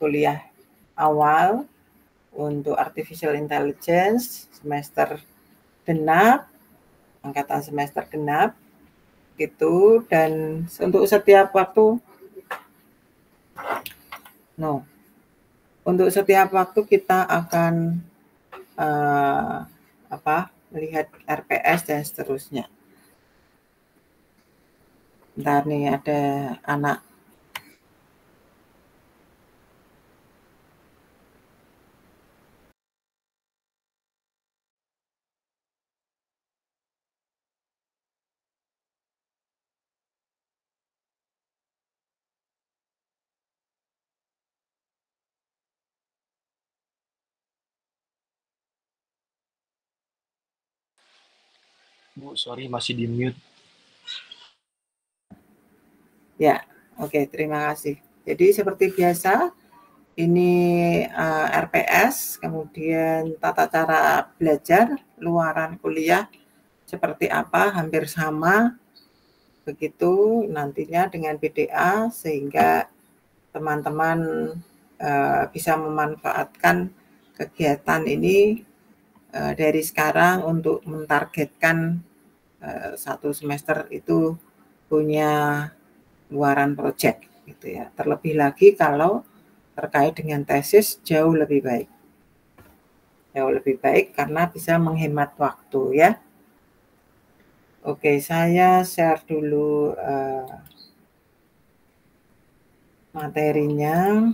kuliah awal untuk Artificial Intelligence semester genap, angkatan semester genap gitu, dan untuk setiap waktu untuk setiap waktu kita akan melihat RPS dan seterusnya. Bentar nih, ada anak. Bu, sorry masih di mute. Ya, oke, terima kasih. Jadi seperti biasa, ini RPS, kemudian tata cara belajar, luaran kuliah seperti apa, hampir sama, begitu nantinya dengan PDA, sehingga teman-teman bisa memanfaatkan kegiatan ini dari sekarang untuk mentargetkan satu semester itu punya luaran proyek gitu ya. Terlebih lagi kalau terkait dengan tesis jauh lebih baik. Jauh lebih baik karena bisa menghemat waktu ya. Oke, saya share dulu materinya,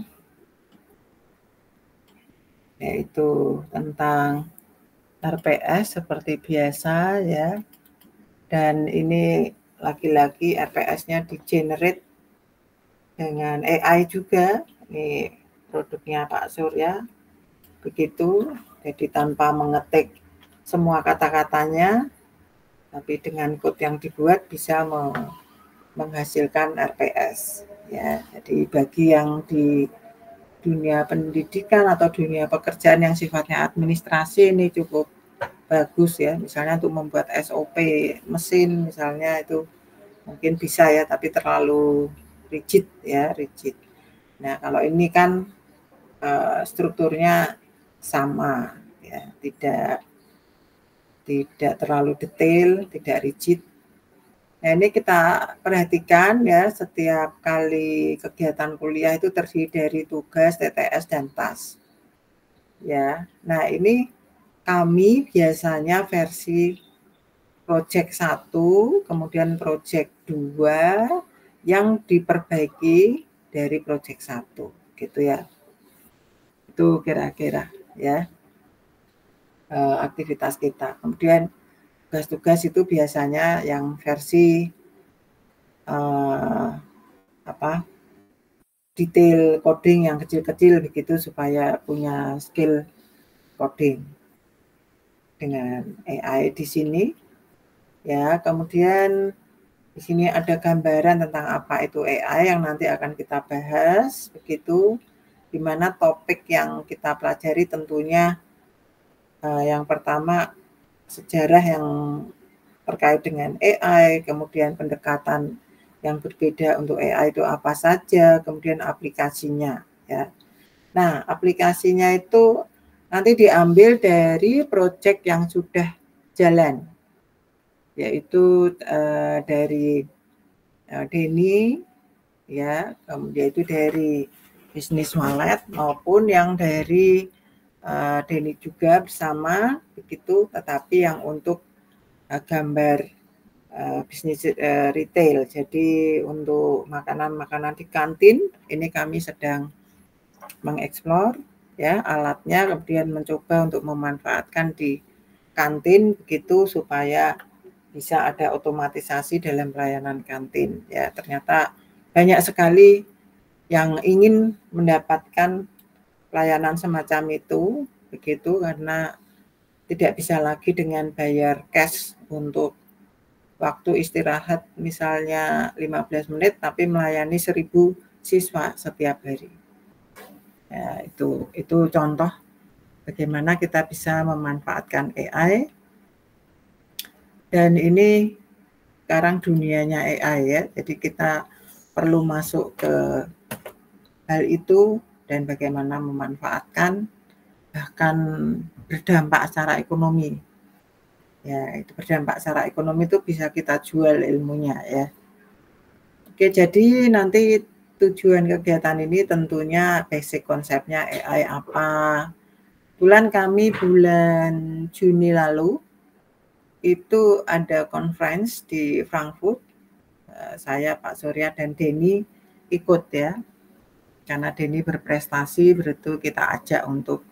yaitu tentang RPS seperti biasa ya. Dan ini lagi-lagi RPS-nya di-generate dengan AI juga. Ini produknya Pak Surya. Begitu, jadi tanpa mengetik semua kata-katanya, tapi dengan code yang dibuat bisa menghasilkan RPS. Ya, jadi bagi yang di dunia pendidikan atau dunia pekerjaan yang sifatnya administrasi ini cukup bagus ya, misalnya untuk membuat SOP mesin misalnya, itu mungkin bisa ya, tapi terlalu rigid ya, rigid. Nah, kalau ini kan strukturnya sama ya, tidak terlalu detail, tidak rigid. Nah, ini kita perhatikan ya, setiap kali kegiatan kuliah itu terdiri dari tugas, TTS, dan tas. Ya, nah ini kami biasanya versi project 1, kemudian project 2 yang diperbaiki dari project 1, gitu ya. Itu kira-kira ya aktivitas kita. Kemudian tugas-tugas itu biasanya yang versi detail coding yang kecil-kecil begitu, supaya punya skill coding dengan AI di sini ya. Kemudian di sini ada gambaran tentang apa itu AI yang nanti akan kita bahas begitu, di mana topik yang kita pelajari tentunya yang pertama sejarah yang terkait dengan AI, kemudian pendekatan yang berbeda untuk AI itu apa saja, kemudian aplikasinya ya. Nah, aplikasinya itu nanti diambil dari proyek yang sudah jalan, yaitu dari Denny ya, kemudian itu dari bisnis wallet maupun yang dari Denny juga bersama begitu, tetapi yang untuk gambar bisnis retail. Jadi untuk makanan-makanan di kantin ini kami sedang mengeksplor ya alatnya, kemudian mencoba untuk memanfaatkan di kantin begitu supaya bisa ada otomatisasi dalam pelayanan kantin ya. Ternyata banyak sekali yang ingin mendapatkan pelayanan semacam itu begitu, karena tidak bisa lagi dengan bayar cash untuk waktu istirahat misalnya 15 menit tapi melayani 1000 siswa setiap hari. Ya, itu contoh bagaimana kita bisa memanfaatkan AI. Dan ini sekarang dunianya AI ya, jadi kita perlu masuk ke hal itu dan bagaimana memanfaatkan, bahkan berdampak secara ekonomi. Ya, itu berdampak secara ekonomi itu bisa kita jual ilmunya ya. Oke, jadi nanti tujuan kegiatan ini tentunya basic konsepnya AI apa. Kami bulan Juni lalu itu ada conference di Frankfurt. Saya, Pak Surya, dan Denny ikut ya. Karena Denny berprestasi, berarti kita ajak untuk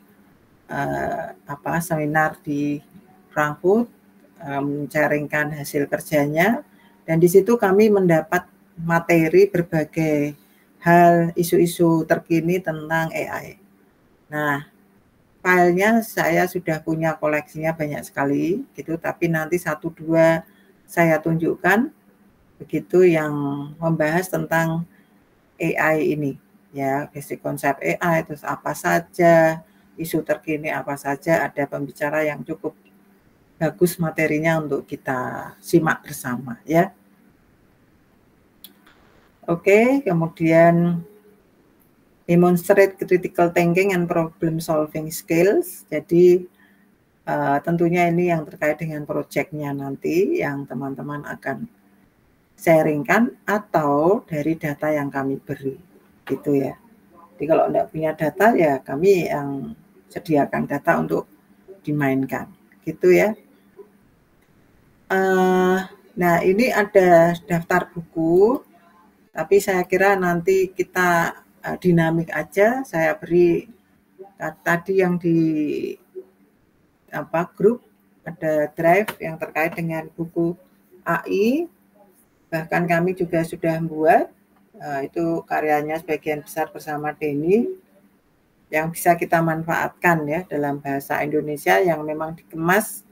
seminar di Frankfurt, sharingkan hasil kerjanya, dan di situ kami mendapat materi berbagai hal, isu-isu terkini tentang AI. Nah, filenya saya sudah punya koleksinya banyak sekali, gitu. Tapi nanti 1-2 saya tunjukkan, begitu yang membahas tentang AI ini, ya, basic konsep AI, terus apa saja, isu terkini apa saja, ada pembicara yang cukup bagus materinya untuk kita simak bersama, ya. Oke, kemudian demonstrate critical thinking and problem solving skills. Jadi tentunya ini yang terkait dengan proyeknya nanti yang teman-teman akan sharingkan atau dari data yang kami beri, gitu ya. Jadi kalau tidak punya data ya kami yang sediakan data untuk dimainkan, gitu ya. Nah, ini ada daftar buku, tapi saya kira nanti kita dinamik aja. Saya beri tadi yang di grup ada drive yang terkait dengan buku AI. Bahkan kami juga sudah membuat itu karyanya sebagian besar bersama Denny yang bisa kita manfaatkan ya dalam bahasa Indonesia yang memang dikemas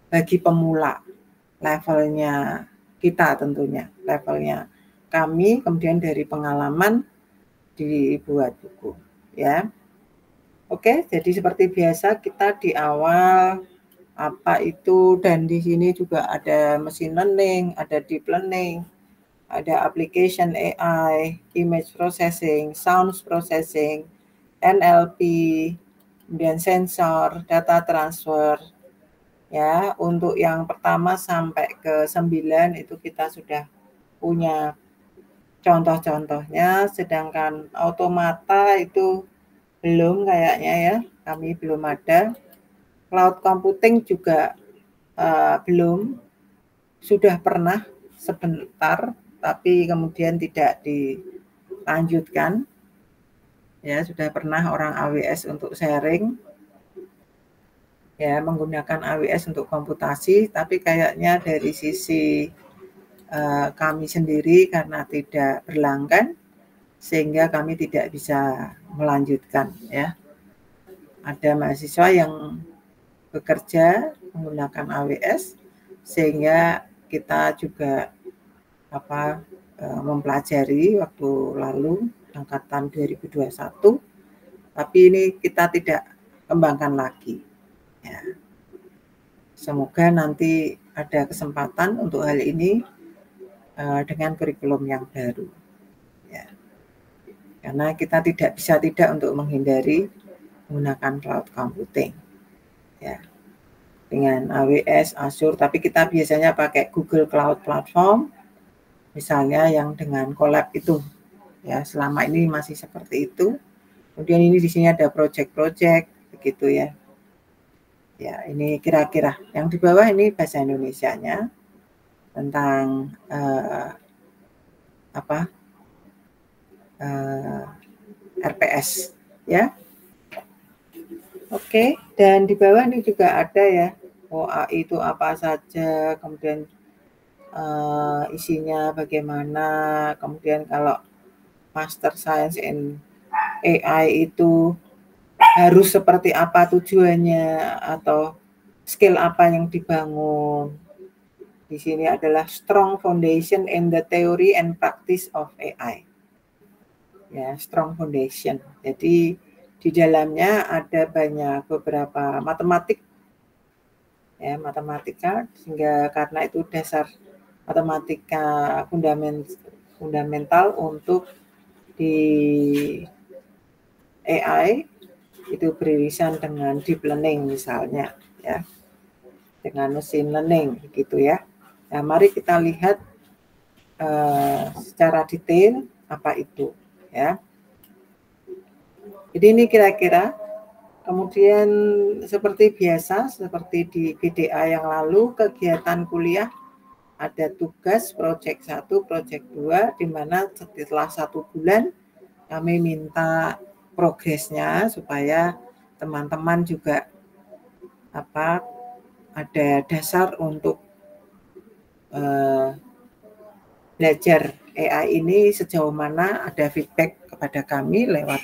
bagi pemula, levelnya kita tentunya, levelnya kami, kemudian dari pengalaman dibuat buku ya. Oke, jadi seperti biasa kita di awal apa itu, dan di sini juga ada machine learning, ada deep learning, ada application AI, image processing, sound processing, NLP, kemudian sensor, data transfer. Ya, untuk yang pertama sampai ke 9 itu kita sudah punya contoh-contohnya, sedangkan automata itu belum kayaknya ya, kami belum ada. Cloud computing juga belum, sudah pernah sebentar, tapi kemudian tidak dilanjutkan. Ya, sudah pernah orang AWS untuk sharing, ya, menggunakan AWS untuk komputasi, tapi kayaknya dari sisi kami sendiri karena tidak berlanggan, sehingga kami tidak bisa melanjutkan ya. Ada mahasiswa yang bekerja menggunakan AWS, sehingga kita juga mempelajari waktu lalu angkatan 2021, tapi ini kita tidak kembangkan lagi. Ya. Semoga nanti ada kesempatan untuk hal ini dengan kurikulum yang baru. Ya. Karena kita tidak bisa untuk menghindari menggunakan cloud computing. Ya. Dengan AWS, Azure, tapi kita biasanya pakai Google Cloud Platform, misalnya yang dengan collab itu. Ya, selama ini masih seperti itu. Kemudian ini di sini ada project-project begitu ya. Ya, ini kira-kira yang di bawah ini bahasa Indonesianya tentang RPS ya. Oke, dan di bawah ini juga ada ya, AI itu apa saja, kemudian isinya bagaimana, kemudian kalau Master Science in AI itu harus seperti apa tujuannya atau skill apa yang dibangun. Di sini adalah strong foundation in the theory and practice of AI. Ya, strong foundation. Jadi di dalamnya ada beberapa matematik, ya, matematika, sehingga karena itu dasar matematika fundamental untuk di AI itu beririsan dengan deep learning misalnya, ya, dengan machine learning gitu ya. Nah, mari kita lihat secara detail apa itu, ya. Jadi ini kira-kira. Kemudian seperti biasa, seperti di BDA yang lalu, kegiatan kuliah ada tugas proyek 1, proyek 2, di mana setelah 1 bulan kami minta progresnya supaya teman-teman juga ada dasar untuk belajar AI ini sejauh mana, ada feedback kepada kami lewat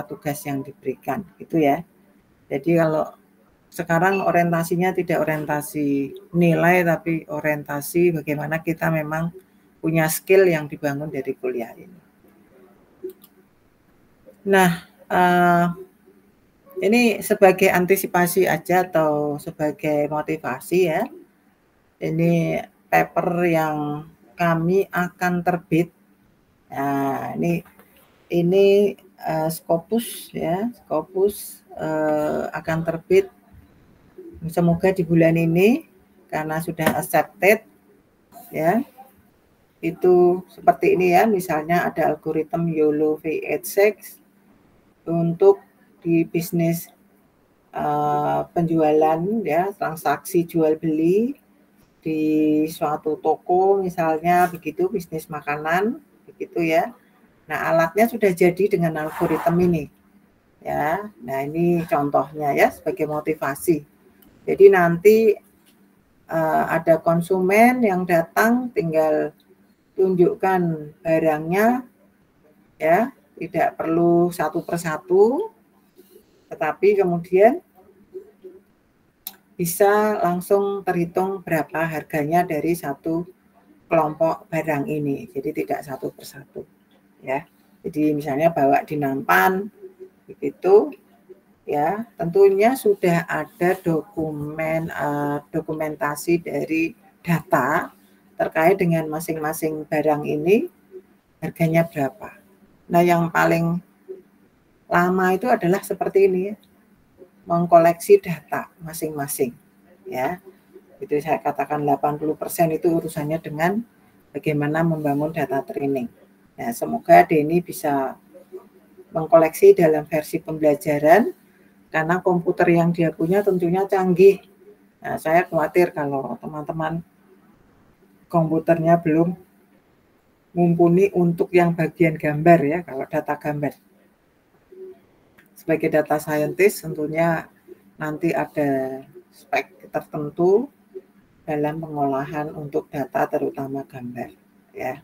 tugas yang diberikan, gitu ya. Jadi kalau sekarang orientasinya tidak orientasi nilai, tapi orientasi bagaimana kita memang punya skill yang dibangun dari kuliah ini. Nah, ini sebagai antisipasi aja atau sebagai motivasi ya. Ini paper yang kami akan terbit. Nah, ini Scopus ya, Scopus akan terbit semoga di bulan ini karena sudah accepted ya. Itu seperti ini ya, misalnya ada algoritma YOLO V86 untuk di bisnis penjualan ya, transaksi jual beli di suatu toko misalnya begitu, bisnis makanan begitu ya. Nah, alatnya sudah jadi dengan algoritma ini ya. Nah, ini contohnya ya sebagai motivasi. Jadi nanti ada konsumen yang datang tinggal tunjukkan barangnya ya, tidak perlu satu persatu, tetapi kemudian bisa langsung terhitung berapa harganya dari satu kelompok barang ini. Jadi tidak satu persatu ya. Jadi misalnya bawa di nampan begitu ya, tentunya sudah ada dokumentasi dari data terkait dengan masing-masing barang ini harganya berapa. Nah, yang paling lama itu adalah seperti ini ya, mengkoleksi data masing-masing ya. Itu saya katakan 80% itu urusannya dengan bagaimana membangun data training. Nah, semoga Denny bisa mengkoleksi dalam versi pembelajaran karena komputer yang dia punya tentunya canggih. Nah, saya khawatir kalau teman-teman komputernya belum mumpuni untuk yang bagian gambar ya, kalau data gambar. Sebagai data scientist tentunya nanti ada spek tertentu dalam pengolahan untuk data terutama gambar ya.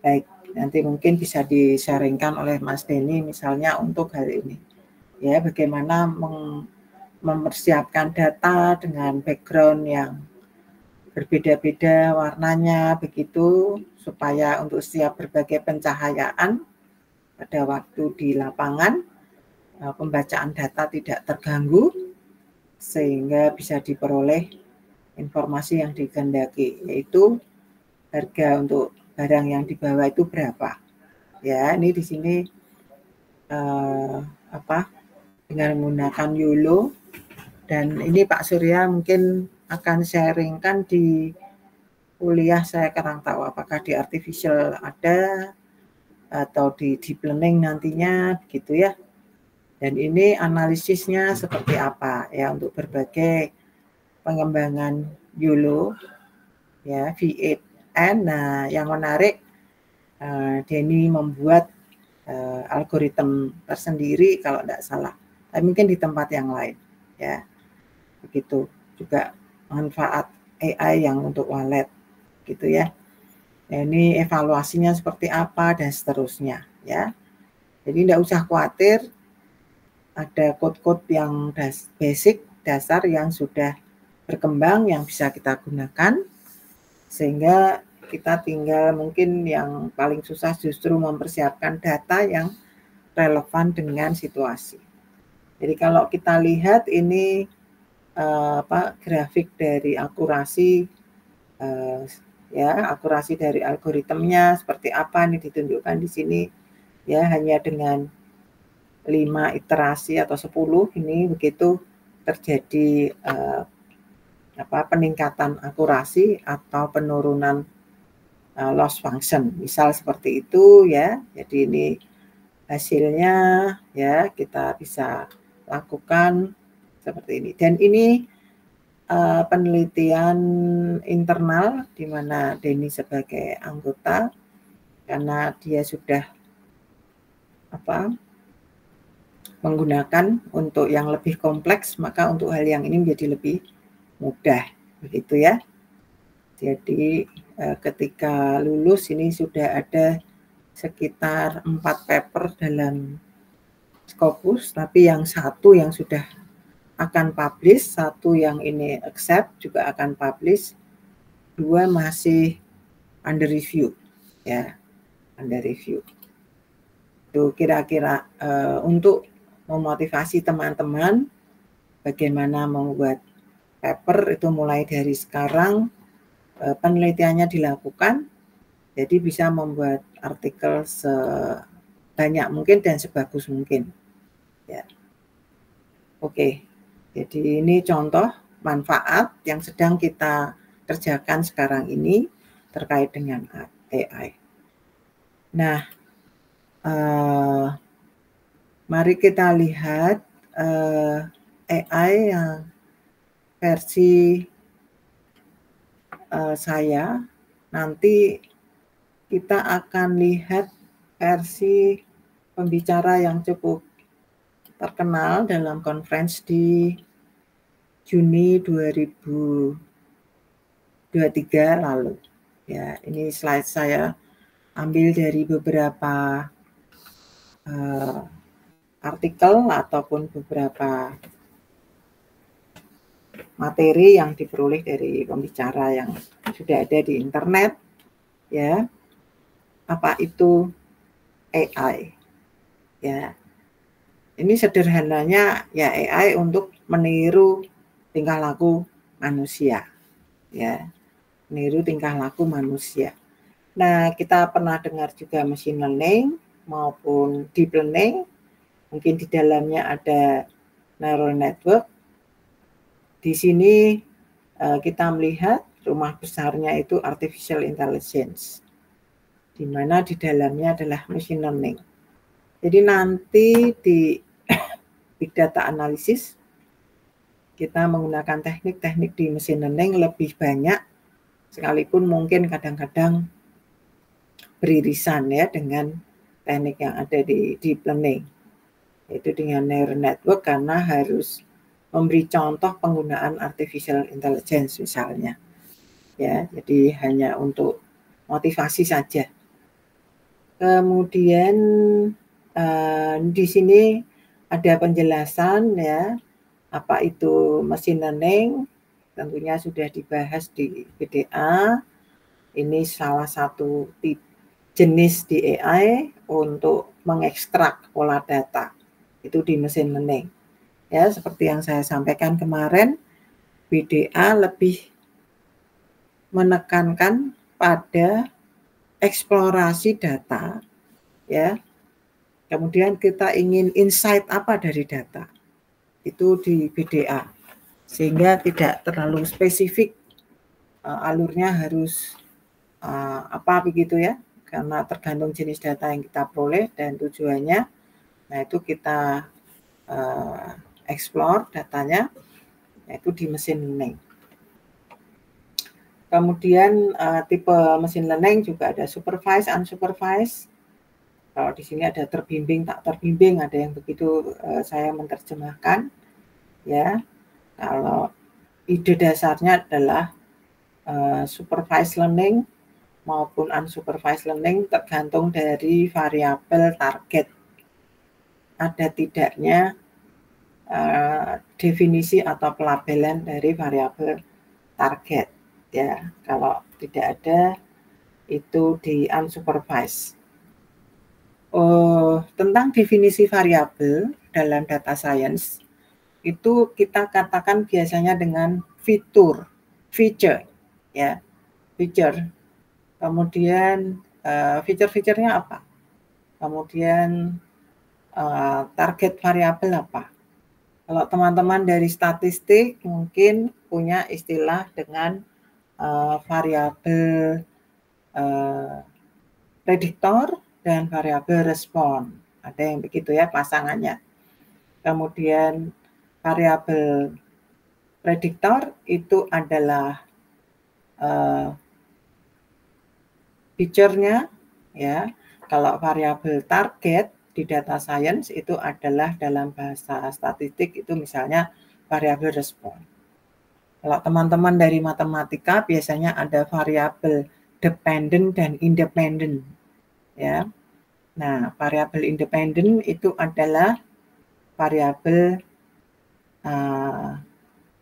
Baik, nanti mungkin bisa di-sharingkan oleh Mas Denny misalnya untuk hal ini. Ya, bagaimana mempersiapkan data dengan background yang berbeda-beda warnanya begitu supaya untuk setiap berbagai pencahayaan pada waktu di lapangan pembacaan data tidak terganggu sehingga bisa diperoleh informasi yang dikehendaki, yaitu harga untuk barang yang dibawa itu berapa. Ya, ini di sini dengan menggunakan YOLO, dan ini Pak Surya mungkin akan sharingkan di kuliah, saya kurang tahu apakah di artificial ada atau di deep learning nantinya begitu ya. Dan ini analisisnya seperti apa ya untuk berbagai pengembangan YOLO ya, V8N. Nah, yang menarik Denny membuat algoritma tersendiri kalau tidak salah, tapi mungkin di tempat yang lain ya, begitu juga manfaat AI yang untuk wallet gitu ya. Nah, ini evaluasinya seperti apa dan seterusnya ya. Jadi tidak usah khawatir, ada code-code yang basic dasar yang sudah berkembang yang bisa kita gunakan, sehingga kita tinggal mungkin yang paling susah justru mempersiapkan data yang relevan dengan situasi. Jadi kalau kita lihat ini grafik dari akurasi ya, akurasi dari algoritmnya seperti apa nih ditunjukkan di sini ya, hanya dengan 5 iterasi atau 10 ini begitu terjadi peningkatan akurasi atau penurunan loss function. Misal seperti itu ya. Jadi ini hasilnya ya, kita bisa lakukan seperti ini. Dan ini penelitian internal di mana Denny sebagai anggota, karena dia sudah menggunakan untuk yang lebih kompleks, maka untuk hal yang ini menjadi lebih mudah, begitu ya. Jadi ketika lulus ini sudah ada sekitar 4 paper dalam Scopus, tapi yang satu yang sudah akan publish, satu yang ini accept juga akan publish, 2 masih under review ya, under review. Itu kira-kira untuk memotivasi teman-teman bagaimana membuat paper itu mulai dari sekarang penelitiannya dilakukan, jadi bisa membuat artikel sebanyak mungkin dan sebagus mungkin. Ya. Oke, jadi ini contoh manfaat yang sedang kita kerjakan sekarang ini terkait dengan AI. Nah, mari kita lihat AI yang versi saya. Nanti kita akan lihat versi pembicara yang cukup terkenal dalam conference di Juni 2023 lalu. Ya, ini slide saya ambil dari beberapa artikel ataupun beberapa materi yang diperoleh dari pembicara yang sudah ada di internet. Ya, apa itu AI? Ya, ini sederhananya ya AI untuk meniru tingkah laku manusia. Ya, meniru tingkah laku manusia. Nah, kita pernah dengar juga machine learning maupun deep learning. Mungkin di dalamnya ada neural network. Di sini kita melihat rumah besarnya itu artificial intelligence, di mana di dalamnya adalah machine learning. Jadi nanti di big data analysis kita menggunakan teknik-teknik di machine learning lebih banyak, sekalipun mungkin kadang-kadang beririsan ya dengan teknik yang ada di deep learning, yaitu dengan neural network, karena harus memberi contoh penggunaan artificial intelligence misalnya. Ya, jadi hanya untuk motivasi saja. Kemudian di sini ada penjelasan ya, apa itu machine learning, tentunya sudah dibahas di PDA. Ini salah satu jenis di AI untuk mengekstrak pola data, itu di machine learning. Ya, seperti yang saya sampaikan kemarin, PDA lebih menekankan pada eksplorasi data, ya. Kemudian kita ingin insight apa dari data, itu di PDA, sehingga tidak terlalu spesifik alurnya harus apa begitu ya, karena tergantung jenis data yang kita peroleh dan tujuannya. Nah, itu kita explore datanya, yaitu di machine learning. Kemudian tipe machine learning juga ada supervised, unsupervised. Kalau di sini ada terbimbing, tak terbimbing, ada yang begitu saya menerjemahkan. Ya, kalau ide dasarnya adalah supervised learning maupun unsupervised learning tergantung dari variabel target. Ada tidaknya definisi atau pelabelan dari variabel target. Ya, kalau tidak ada itu di unsupervised. Tentang definisi variabel dalam data science itu kita katakan biasanya dengan feature, ya, feature. Kemudian feature-nya apa? Kemudian target variabel apa? Kalau teman-teman dari statistik mungkin punya istilah dengan variabel prediktor dan variabel respon. Ada yang begitu ya pasangannya. Kemudian variabel prediktor itu adalah feature-nya ya. Kalau variabel target di data science itu adalah dalam bahasa statistik itu misalnya variabel respon. Kalau teman-teman dari matematika biasanya ada variabel dependent dan independent ya. Nah, variabel independent itu adalah variabel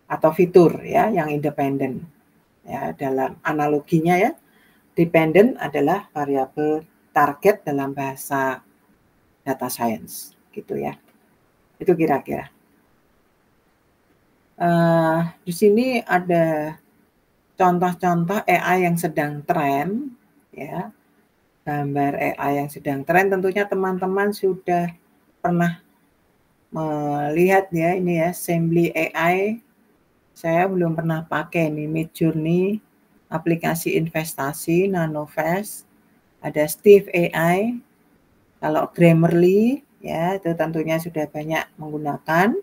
atau fitur ya yang independen. Ya, dalam analoginya ya, dependent adalah variabel target dalam bahasa data science gitu ya. Itu kira-kira. Di sini ada contoh-contoh AI yang sedang tren ya. Gambar AI yang sedang tren tentunya teman-teman sudah pernah melihat ya ini ya Assembly AI. Saya belum pernah pakai nih Midjourney, aplikasi investasi Nanovest, ada Steve AI. Kalau Grammarly ya itu tentunya sudah banyak menggunakan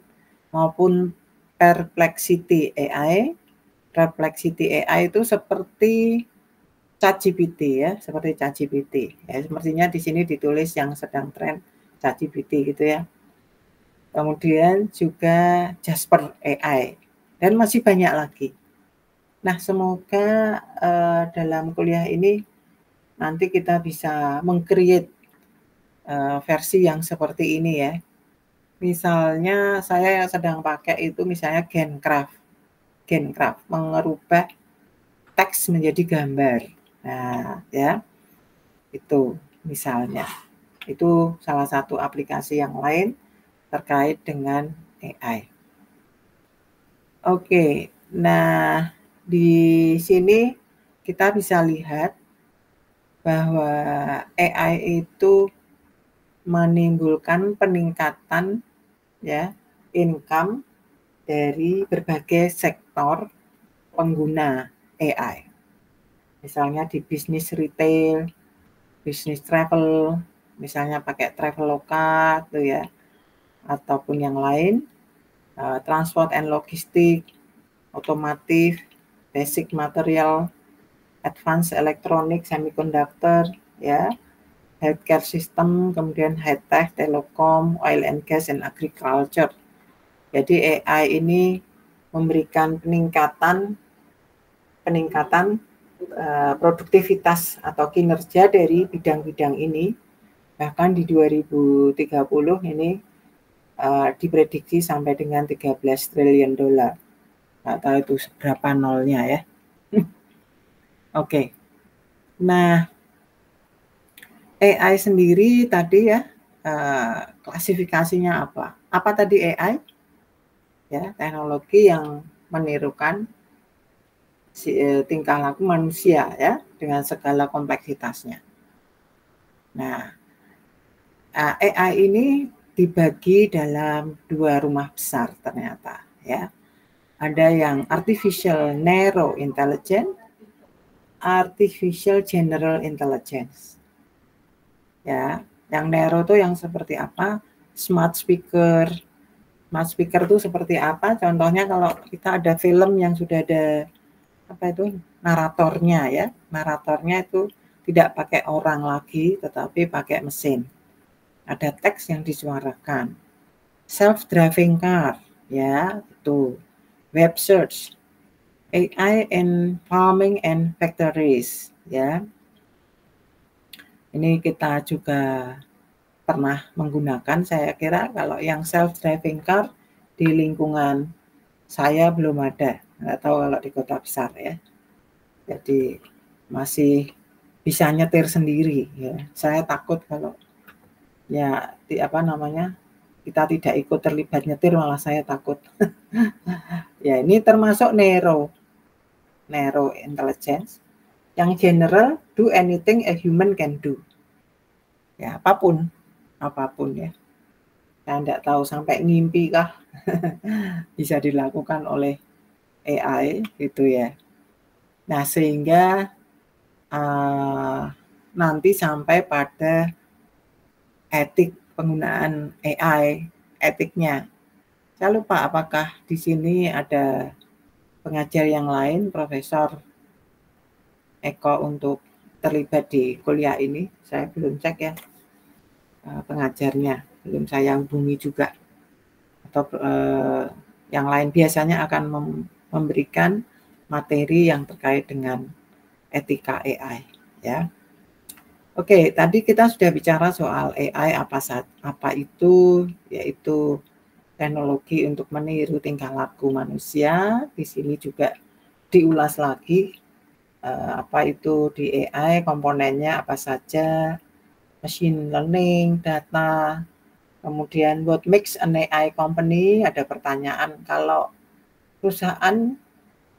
maupun Perplexity AI. Perplexity AI itu seperti ChatGPT ya, seperti ChatGPT. Ya, sepertinya di sini ditulis yang sedang tren ChatGPT gitu ya. Kemudian juga Jasper AI dan masih banyak lagi. Nah, semoga dalam kuliah ini nanti kita bisa meng-create versi yang seperti ini ya. Misalnya saya sedang pakai itu misalnya GenCraft. GenCraft mengubah teks menjadi gambar. Nah, ya. Itu misalnya. Itu salah satu aplikasi yang lain terkait dengan AI. Oke. Nah, di sini kita bisa lihat bahwa AI itu menimbulkan peningkatan ya income dari berbagai sektor pengguna AI. Misalnya di bisnis retail, bisnis travel, misalnya pakai Traveloka tuh ya, ataupun yang lain, transport and logistik, otomotif, basic material, advanced electronic, semiconductor, ya, healthcare system, kemudian high tech, telekom, oil and gas, and agriculture. Jadi AI ini memberikan peningkatan produktivitas atau kinerja dari bidang-bidang ini. Bahkan di 2030 ini diprediksi sampai dengan 13 triliun dolar. Nggak tahu itu seberapa nolnya ya. Oke. Nah, AI sendiri tadi ya, klasifikasinya apa? Apa tadi AI? Ya, teknologi yang menirukan tingkah laku manusia ya, dengan segala kompleksitasnya. Nah, AI ini dibagi dalam dua rumah besar ternyata ya. Ada yang artificial narrow intelligence, artificial general intelligence. Ya, yang narrow itu yang seperti apa? Smart speaker. Smart speaker itu seperti apa? Contohnya kalau kita ada film yang sudah ada apa itu naratornya ya. Naratornya itu tidak pakai orang lagi tetapi pakai mesin. Ada teks yang disuarakan. Self-driving car, ya, itu. Web search, AI in farming and factories, ya. Ini kita juga pernah menggunakan, saya kira kalau yang self-driving car di lingkungan saya belum ada. Nggak tahu kalau di kota besar ya. Jadi masih bisa nyetir sendiri ya. Saya takut kalau ya kita tidak ikut terlibat nyetir, malah saya takut. Ya, ini termasuk narrow intelligence. Yang general, do anything a human can do. Ya, apapun ya. Saya tidak tahu sampai ngimpi kah bisa dilakukan oleh AI gitu ya. Nah, sehingga nanti sampai pada etik penggunaan AI, etiknya. Saya lupa apakah di sini ada pengajar yang lain, Profesor Eko, untuk terlibat di kuliah ini. Saya belum cek ya pengajarnya, belum saya hubungi juga. Atau yang lain biasanya akan memberikan materi yang terkait dengan etika AI ya. Oke, tadi kita sudah bicara soal AI apa itu, yaitu teknologi untuk meniru tingkah laku manusia. Di sini juga diulas lagi apa itu di AI, komponennya apa saja, machine learning, data, kemudian what makes an AI company. Ada pertanyaan, kalau perusahaan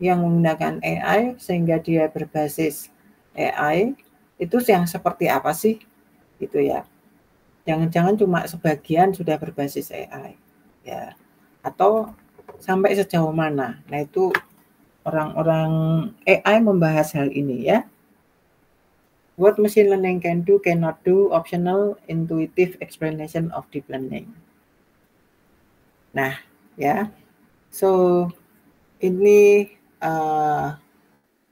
yang menggunakan AI sehingga dia berbasis AI, itu yang seperti apa sih? Gitu ya. Jangan-jangan cuma sebagian sudah berbasis AI. Ya. Atau sampai sejauh mana? Nah, itu orang-orang AI membahas hal ini ya. What machine learning can do, cannot do, optional, intuitive explanation of deep learning. Nah, ya. So, ini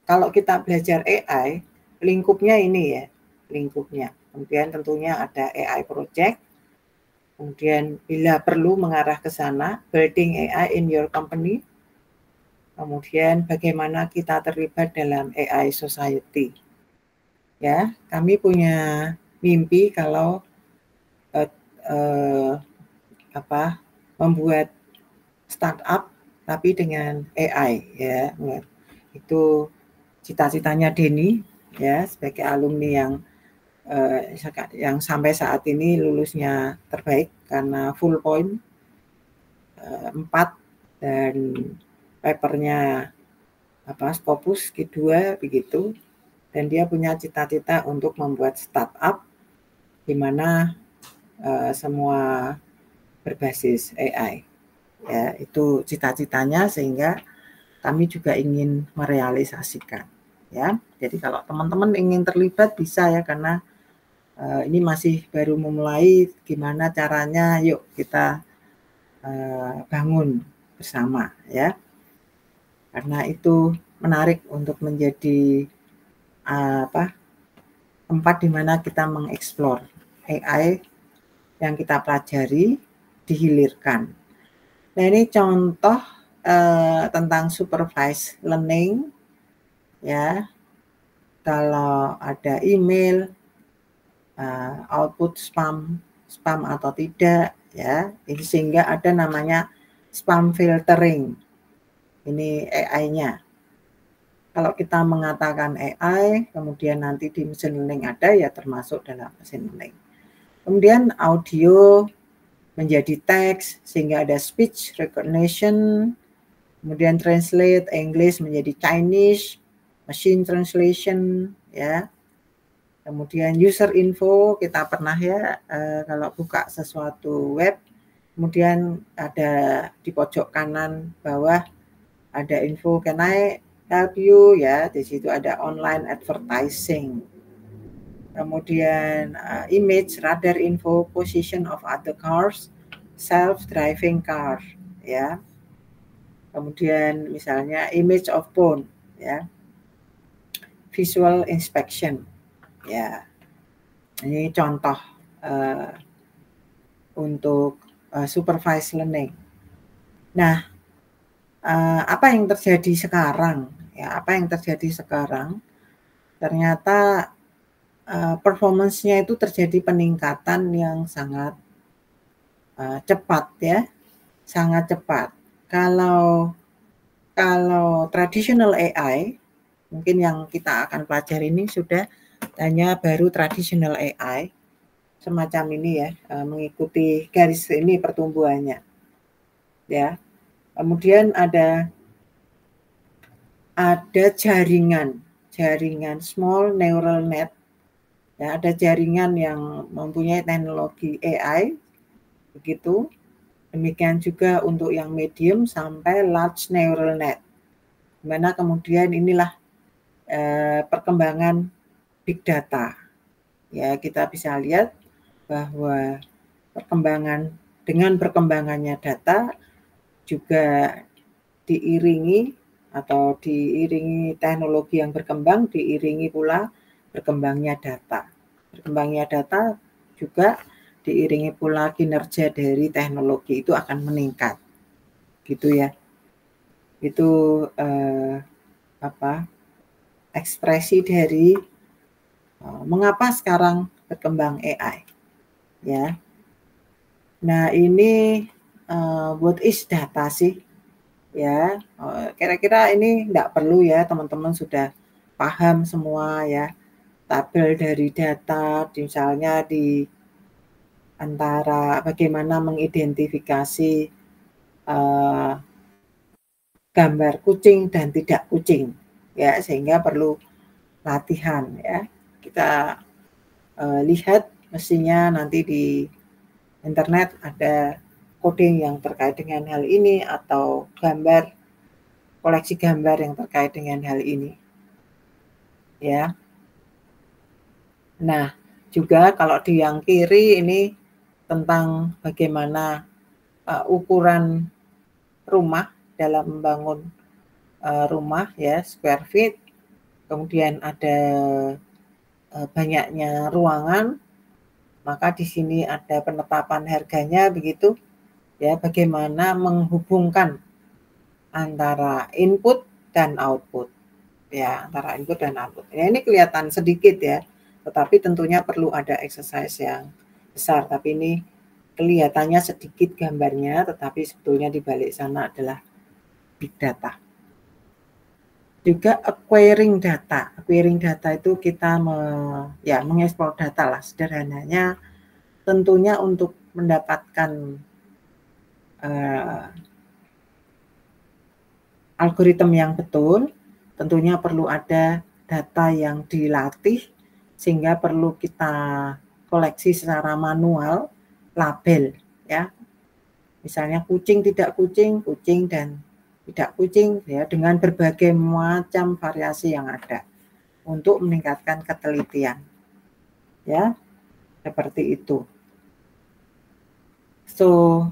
kalau kita belajar AI, lingkupnya ini ya, lingkupnya. Kemudian tentunya ada AI project. Kemudian bila perlu mengarah ke sana, building AI in your company. Kemudian bagaimana kita terlibat dalam AI society. Ya, kami punya mimpi kalau membuat startup tapi dengan AI ya. Itu cita-citanya Denny ya, sebagai alumni yang sampai saat ini lulusnya terbaik karena full point 4 dan papernya Scopus Q2 begitu. Dan dia punya cita-cita untuk membuat startup di mana semua berbasis AI. Ya, itu cita-citanya, sehingga kami juga ingin merealisasikan. Ya, jadi kalau teman-teman ingin terlibat bisa ya, karena ini masih baru memulai. Gimana caranya? Yuk kita bangun bersama ya. Karena itu menarik untuk menjadi tempat di mana kita mengeksplor AI yang kita pelajari dihilirkan. Nah, ini contoh tentang supervised learning ya. Kalau ada email output spam atau tidak ya, ini sehingga ada namanya spam filtering. Ini AI-nya. Kalau kita mengatakan AI, kemudian nanti di machine learning ada, ya termasuk dalam machine learning. Kemudian audio menjadi teks, sehingga ada speech recognition, kemudian translate English menjadi Chinese, machine translation, ya. Kemudian user info, kita pernah ya kalau buka sesuatu web, kemudian ada di pojok kanan bawah ada info, can I help you ya, di situ ada online advertising. Kemudian image, radar info, position of other cars, self-driving car ya. Kemudian misalnya image of phone ya, visual inspection ya. Ini contoh untuk supervised learning. Nah, apa yang terjadi sekarang? Ya, apa yang terjadi sekarang? Ternyata performance-nya itu terjadi peningkatan yang sangat cepat ya, sangat cepat. Kalau traditional AI, mungkin yang kita akan pelajari ini sudah hanya baru traditional AI, semacam ini ya, mengikuti garis ini pertumbuhannya. Ya. Kemudian ada jaringan small neural net. Ya, ada jaringan yang mempunyai teknologi AI begitu. Demikian juga untuk yang medium sampai large neural net. Dimana kemudian inilah perkembangan big data. Ya, kita bisa lihat bahwa dengan berkembangannya data juga diiringi teknologi yang berkembang, diiringi pula berkembangnya data. Berkembangnya data juga diiringi pula kinerja dari teknologi itu akan meningkat, gitu ya. Itu ekspresi dari mengapa sekarang berkembang AI, ya. Nah, ini what is data sih? Ya, kira-kira ini enggak perlu ya, teman-teman sudah paham semua ya. Tabel dari data, misalnya di antara bagaimana mengidentifikasi gambar kucing dan tidak kucing, ya, sehingga perlu latihan ya. Kita lihat mestinya nanti di internet ada coding yang terkait dengan hal ini atau koleksi gambar yang terkait dengan hal ini. Ya. Nah, juga kalau di yang kiri ini tentang bagaimana ukuran rumah dalam membangun rumah ya, square feet. Kemudian ada banyaknya ruangan, maka di sini ada penetapan harganya begitu. Ya, bagaimana menghubungkan antara input dan output. Ya, antara input dan output. Ya, ini kelihatan sedikit ya, tetapi tentunya perlu ada exercise yang besar. Tapi ini kelihatannya sedikit gambarnya, tetapi sebetulnya di balik sana adalah big data. Juga acquiring data. Acquiring data itu kita mengeksplor data lah sederhananya. Tentunya untuk mendapatkan algoritma yang betul, tentunya perlu ada data yang dilatih, sehingga perlu kita koleksi secara manual, label, ya. Misalnya kucing, tidak kucing, kucing dan tidak kucing, ya, dengan berbagai macam variasi yang ada untuk meningkatkan ketelitian, ya, seperti itu. So,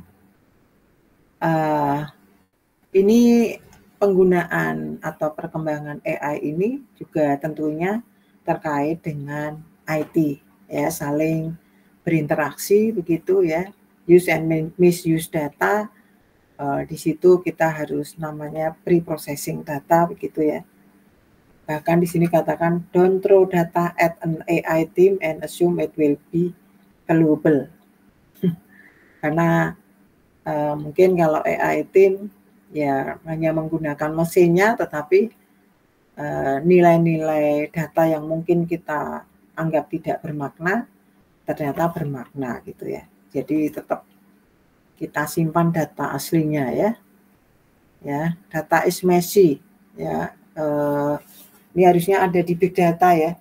ini penggunaan atau perkembangan AI ini juga tentunya terkait dengan IT, ya, saling berinteraksi begitu ya, use and misuse data. Di situ kita harus namanya pre-processing data begitu ya. Bahkan di sini katakan don't throw data at an AI team and assume it will be valuable. Karena mungkin kalau AI team ya hanya menggunakan mesinnya, tetapi nilai-nilai data yang mungkin kita anggap tidak bermakna, ternyata bermakna gitu ya. Jadi tetap kita simpan data aslinya ya. Ya, data is messy ya. Ini harusnya ada di big data ya.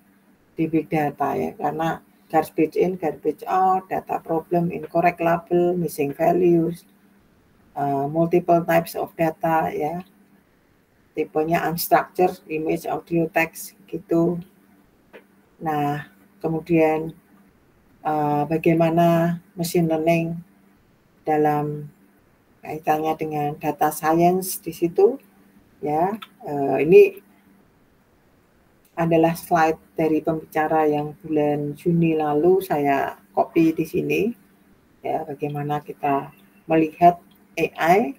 Di big data ya, karena garbage in, garbage out, data problem, incorrect label, missing values, multiple types of data ya, tipenya unstructured, image, audio, text gitu. Nah, kemudian bagaimana machine learning dalam kaitannya dengan data science di situ ya. Ini adalah slide dari pembicara yang bulan Juni lalu saya copy di sini ya, bagaimana kita melihat AI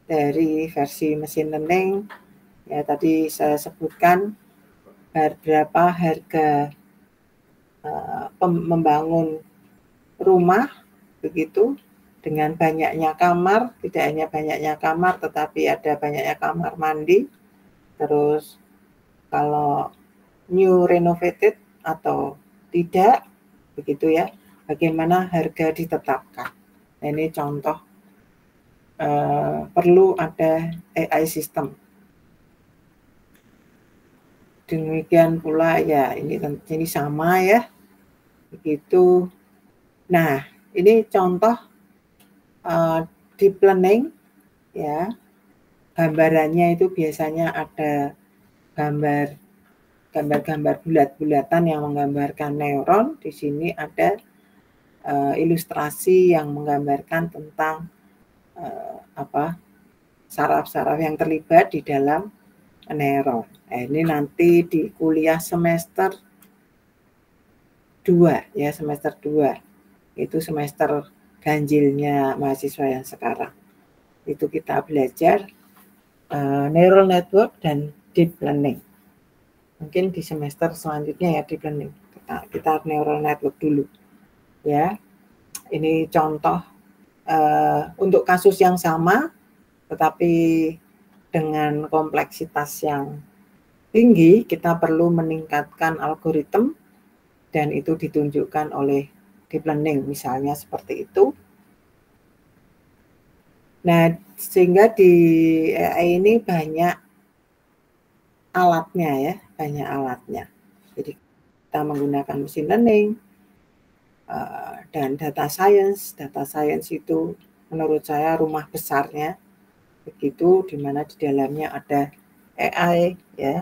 dari versi machine learning ya. Tadi saya sebutkan berapa harga membangun rumah begitu, dengan banyaknya kamar, tidak hanya banyaknya kamar tetapi ada banyaknya kamar mandi. Terus kalau new renovated atau tidak begitu ya, bagaimana harga ditetapkan. Nah, ini contoh perlu ada AI system. Demikian pula ya, ini sama ya begitu. Nah, ini contoh deep learning, ya, gambarannya itu biasanya ada gambar-gambar bulat-bulatan yang menggambarkan neuron. Di sini ada ilustrasi yang menggambarkan tentang saraf-saraf yang terlibat di dalam neuron. Ini nanti di kuliah semester 2 ya, semester 2. Itu semester ganjilnya mahasiswa yang sekarang. Itu kita belajar neural network dan deep learning. Mungkin di semester selanjutnya ya deep learning. Kita neural network dulu. Ya. Ini contoh untuk kasus yang sama tetapi dengan kompleksitas yang tinggi, kita perlu meningkatkan algoritma dan itu ditunjukkan oleh deep learning misalnya seperti itu. Nah, sehingga di AI ini banyak alatnya ya, banyak alatnya. Jadi kita menggunakan machine learning dan data science. Data science itu menurut saya rumah besarnya begitu, di mana di dalamnya ada AI ya,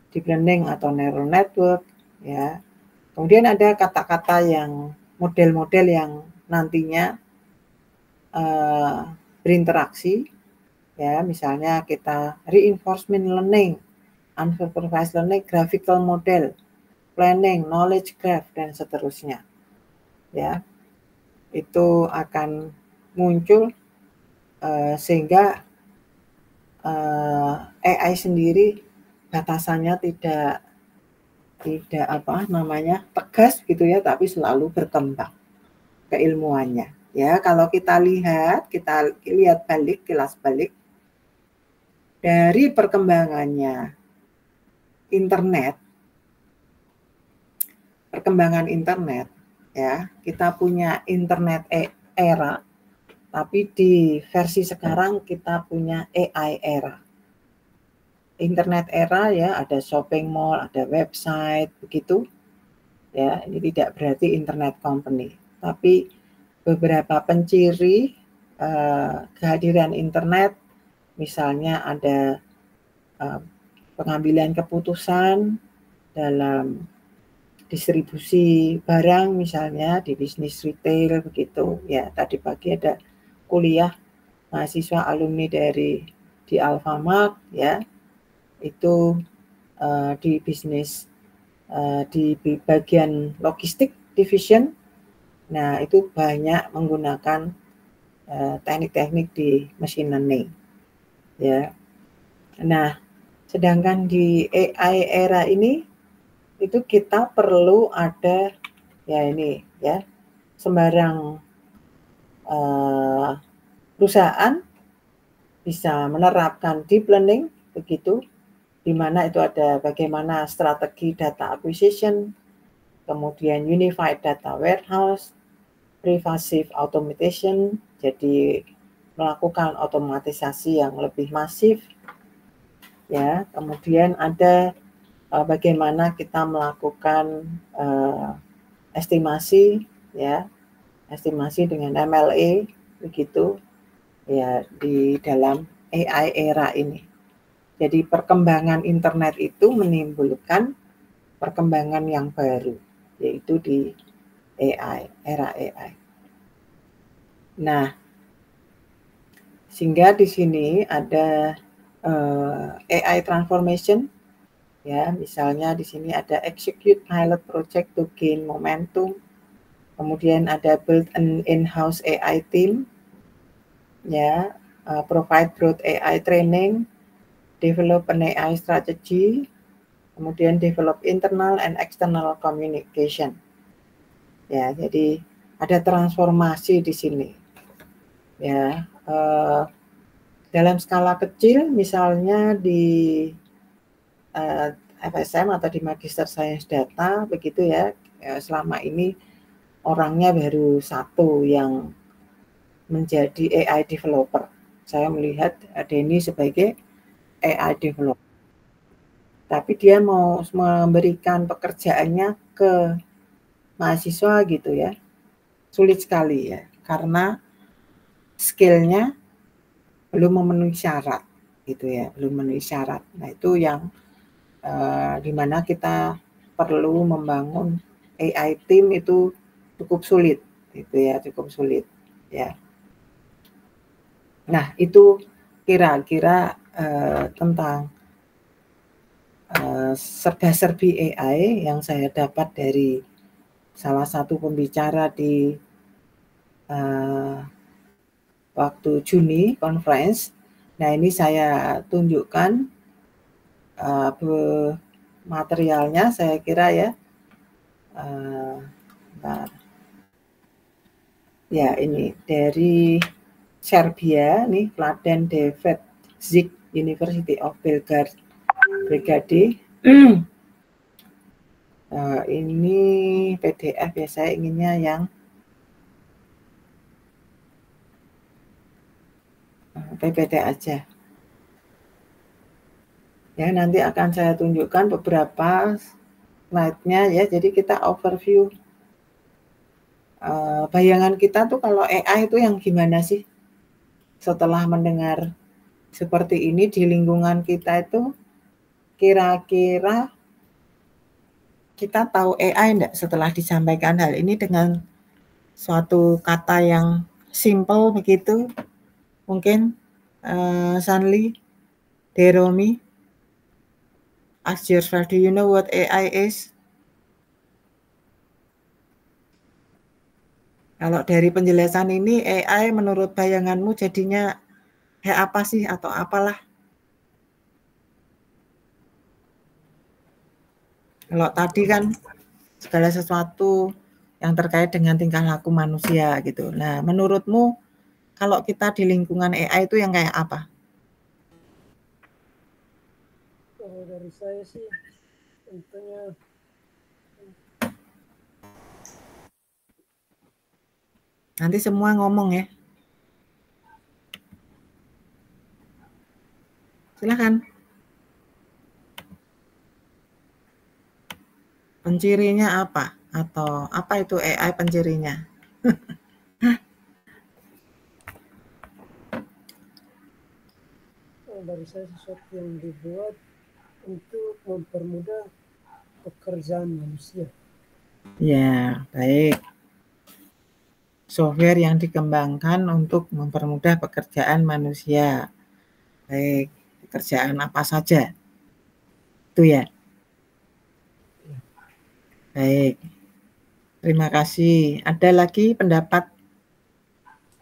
deep learning atau neural network ya. Kemudian ada kata-kata yang model-model yang nantinya berinteraksi ya, misalnya kita reinforcement learning, unsupervised learning, graphical model, planning, knowledge graph dan seterusnya. Ya. Itu akan muncul sehingga AI sendiri batasannya tidak tegas gitu ya, tapi selalu berkembang keilmuannya. Ya, kalau kita lihat balik, kilas balik dari perkembangan internet ya, kita punya internet era, tapi di versi sekarang kita punya AI era. Internet era ya, ada shopping mall, ada website begitu. Ya, ini tidak berarti internet company, tapi beberapa penciri kehadiran internet, misalnya ada pengambilan keputusan dalam distribusi barang, misalnya di bisnis retail begitu. Ya, tadi pagi ada kuliah mahasiswa alumni di Alfamart ya, itu di bisnis di bagian logistik division. Nah, itu banyak menggunakan teknik-teknik di machine learning. Ya. Nah, sedangkan di AI era ini itu kita perlu ada ya ini ya, sembarang perusahaan bisa menerapkan deep learning begitu, di mana itu ada bagaimana strategi data acquisition, kemudian unified data warehouse, pervasive automation, jadi melakukan otomatisasi yang lebih masif ya. Kemudian ada bagaimana kita melakukan estimasi ya, estimasi dengan MLA begitu ya di dalam AI era ini. Jadi perkembangan internet itu menimbulkan perkembangan yang baru, yaitu di AI, era AI. Nah, sehingga di sini ada AI transformation, ya, misalnya di sini ada execute pilot project to gain momentum, kemudian ada build an in-house AI team, ya, provide broad AI training, develop an AI strategy, kemudian develop internal and external communication. Ya, jadi ada transformasi di sini. Ya, dalam skala kecil, misalnya di FSM atau di Magister Sains Data, begitu ya. Selama ini orangnya baru satu yang menjadi AI developer. Saya melihat Denny sebagai AI developer. Tapi dia mau memberikan pekerjaannya ke mahasiswa gitu ya. Sulit sekali ya, karena skill-nya belum memenuhi syarat gitu ya, belum memenuhi syarat. Nah, itu yang di mana kita perlu membangun AI team itu cukup sulit gitu ya, cukup sulit ya. Nah, itu kira-kira tentang serba-serbi AI yang saya dapat dari salah satu pembicara di waktu Juni conference. Nah, ini saya tunjukkan materialnya, saya kira ya. Bentar. Ya, ini dari Serbia, nih Mladen David Zik, University of Belgrade. Ini PDF ya, saya inginnya yang PPT aja. Ya, nanti akan saya tunjukkan beberapa slide-nya ya. Jadi kita overview bayangan kita tuh kalau AI itu yang gimana sih? Setelah mendengar seperti ini di lingkungan kita itu, kira-kira kita tahu AI enggak setelah disampaikan hal ini dengan suatu kata yang simple begitu? Mungkin Sanli, Deromi, ask yourself, do you know what AI is? Kalau dari penjelasan ini, AI menurut bayanganmu jadinya kayak apa sih atau apalah? Kalau tadi kan segala sesuatu yang terkait dengan tingkah laku manusia gitu. Nah, menurutmu kalau kita di lingkungan AI itu yang kayak apa? Kalau dari saya sih tentunya nanti semua ngomong ya. Silakan. Pencirinya apa? Atau apa itu AI pencirinya? kalau dari saya sesuatu yang dibuat untuk mempermudah pekerjaan manusia. Ya, baik. Software yang dikembangkan untuk mempermudah pekerjaan manusia. Baik, pekerjaan apa saja? Itu ya. Baik. Terima kasih. Ada lagi pendapat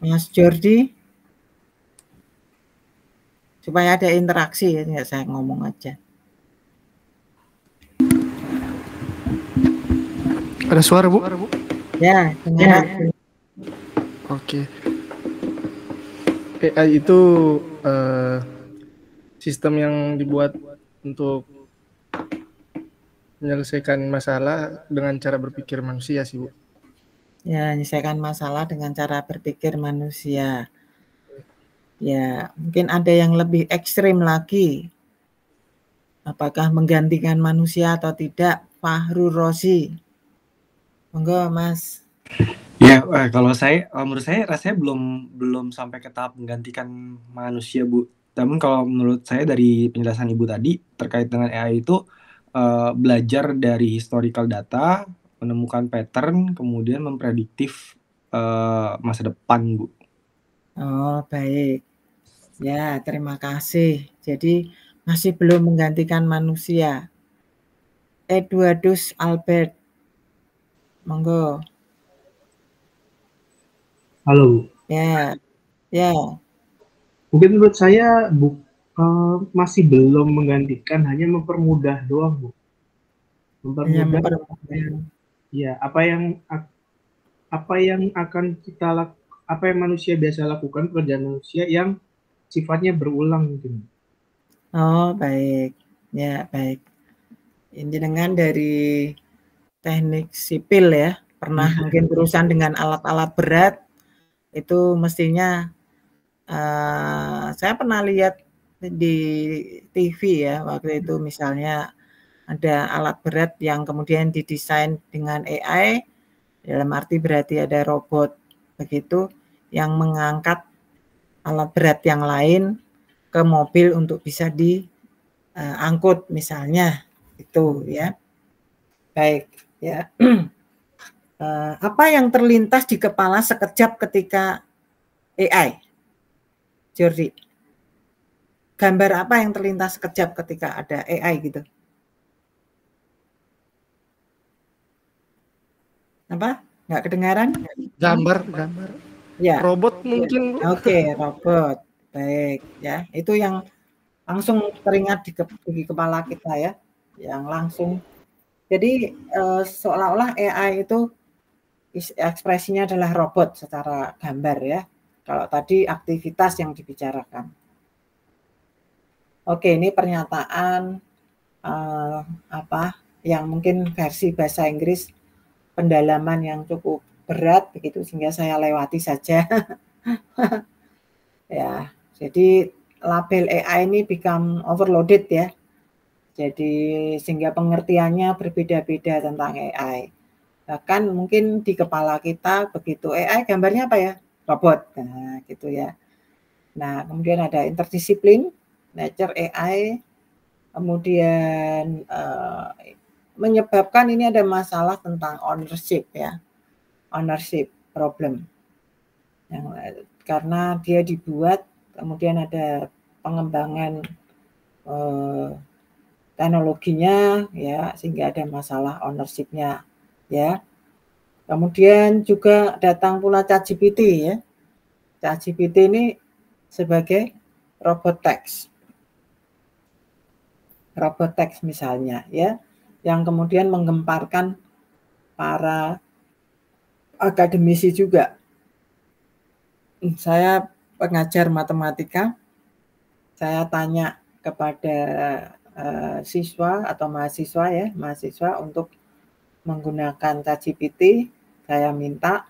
Mas Jordi? Supaya ada interaksi ya, nggak saya ngomong aja. Ada suara, Bu? Ya, dengar. Oke. AI itu sistem yang dibuat untuk menyelesaikan masalah dengan cara berpikir manusia sih, Bu. Ya, menyelesaikan masalah dengan cara berpikir manusia. Ya, mungkin ada yang lebih ekstrim lagi. Apakah menggantikan manusia atau tidak? Fahru Rosi. Monggo, Mas. Ya, kalau saya, menurut saya rasanya belum sampai ke tahap menggantikan manusia, Bu. Namun kalau menurut saya dari penjelasan Ibu tadi terkait dengan AI itu belajar dari historical data, menemukan pattern, kemudian memprediktif masa depan, Bu. Oh, baik. Ya, terima kasih. Jadi masih belum menggantikan manusia. Eduardus Albert. Monggo. Halo, Bu. Ya. Ya. Mungkin menurut saya masih belum menggantikan, hanya mempermudah doang, Bu. Hanya Mempermudah. mempermudah. Ya, apa yang akan apa yang manusia biasa lakukan, pekerjaan manusia yang sifatnya berulang mungkin. Oh, baik. Ya, baik. Ini dengan dari teknik sipil ya, pernah mungkin berurusan dengan alat-alat berat, itu mestinya saya pernah lihat di TV ya, waktu itu misalnya ada alat berat yang kemudian didesain dengan AI, dalam arti berarti ada robot begitu yang mengangkat alat berat yang lain ke mobil untuk bisa diangkut misalnya itu ya. Baik ya. Apa yang terlintas di kepala sekejap ketika AI? Jordi. Gambar apa yang terlintas sekejap ketika ada AI gitu? Apa? Nggak kedengaran? Gambar. Ya. Robot mungkin, Bu. Oke, robot. Baik ya. Itu yang langsung teringat di kepala kita ya. Yang langsung. Jadi seolah-olah AI itu ekspresinya adalah robot secara gambar ya. Kalau tadi aktivitas yang dibicarakan. Oke, ini pernyataan yang mungkin versi bahasa Inggris pendalaman yang cukup berat begitu sehingga saya lewati saja. Ya, jadi label AI ini become overloaded ya. Jadi sehingga pengertiannya berbeda-beda tentang AI. Bahkan mungkin di kepala kita begitu AI gambarnya apa ya? Robot. Nah, gitu ya. Nah, kemudian ada interdisiplin, nature AI, kemudian menyebabkan ini ada masalah tentang ownership ya. Ownership problem. Karena dia dibuat, kemudian ada pengembangan teknologinya ya, sehingga ada masalah ownership-nya ya. Kemudian juga datang pula ChatGPT ya. ChatGPT ini sebagai robot teks. Robot teks misalnya ya, yang kemudian menggemparkan para akademisi juga. Saya pengajar matematika, saya tanya kepada siswa atau mahasiswa ya, mahasiswa untuk menggunakan ChatGPT, saya minta,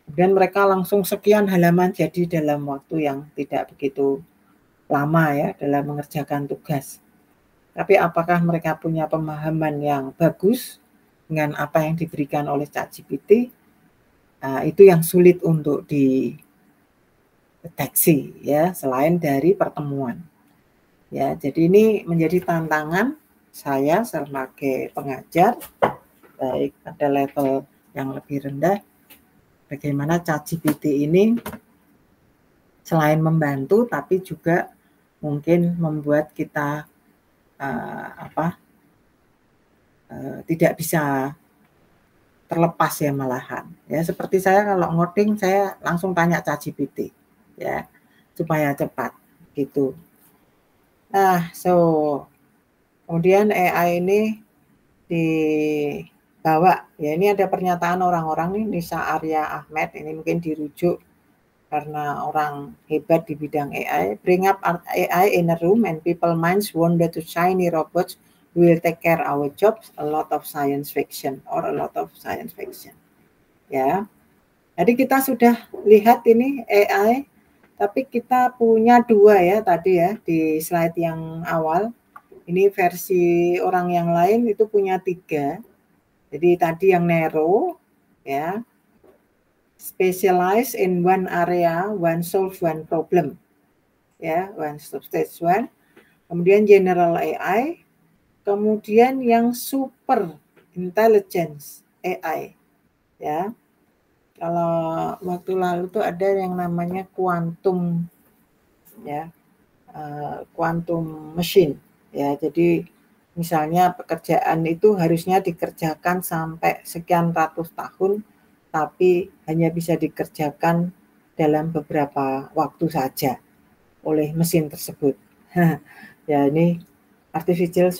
kemudian mereka langsung sekian halaman jadi dalam waktu yang tidak begitu lama ya dalam mengerjakan tugas. Tapi apakah mereka punya pemahaman yang bagus dengan apa yang diberikan oleh ChatGPT? Itu yang sulit untuk dideteksi ya, selain dari pertemuan. Ya, jadi ini menjadi tantangan saya sebagai pengajar, baik pada level yang lebih rendah, bagaimana ChatGPT ini selain membantu, tapi juga mungkin membuat kita tidak bisa terlepas ya malahan. Ya, seperti saya kalau ngoding saya langsung tanya ChatGPT ya supaya cepat gitu. Nah, kemudian AI ini dibawa ya, ini ada pernyataan orang-orang nih, Nisa Arya Ahmed, ini mungkin dirujuk karena orang hebat di bidang AI. Bring up AI in a room and people minds wonder to shiny robots will take care our jobs, a lot of science fiction or a lot of science fiction. Ya. Jadi kita sudah lihat ini AI, tapi kita punya dua ya tadi ya di slide yang awal. Ini versi orang yang lain itu punya 3. Jadi tadi yang narrow ya. Specialize in one area, one solve one problem. Ya, one stage one. Kemudian general AI, kemudian yang super intelligence AI. Ya. Kalau waktu lalu tuh ada yang namanya quantum ya. Quantum machine ya. Jadi misalnya pekerjaan itu harusnya dikerjakan sampai sekian ratus tahun, tapi hanya bisa dikerjakan dalam beberapa waktu saja oleh mesin tersebut. Ya, ini artificial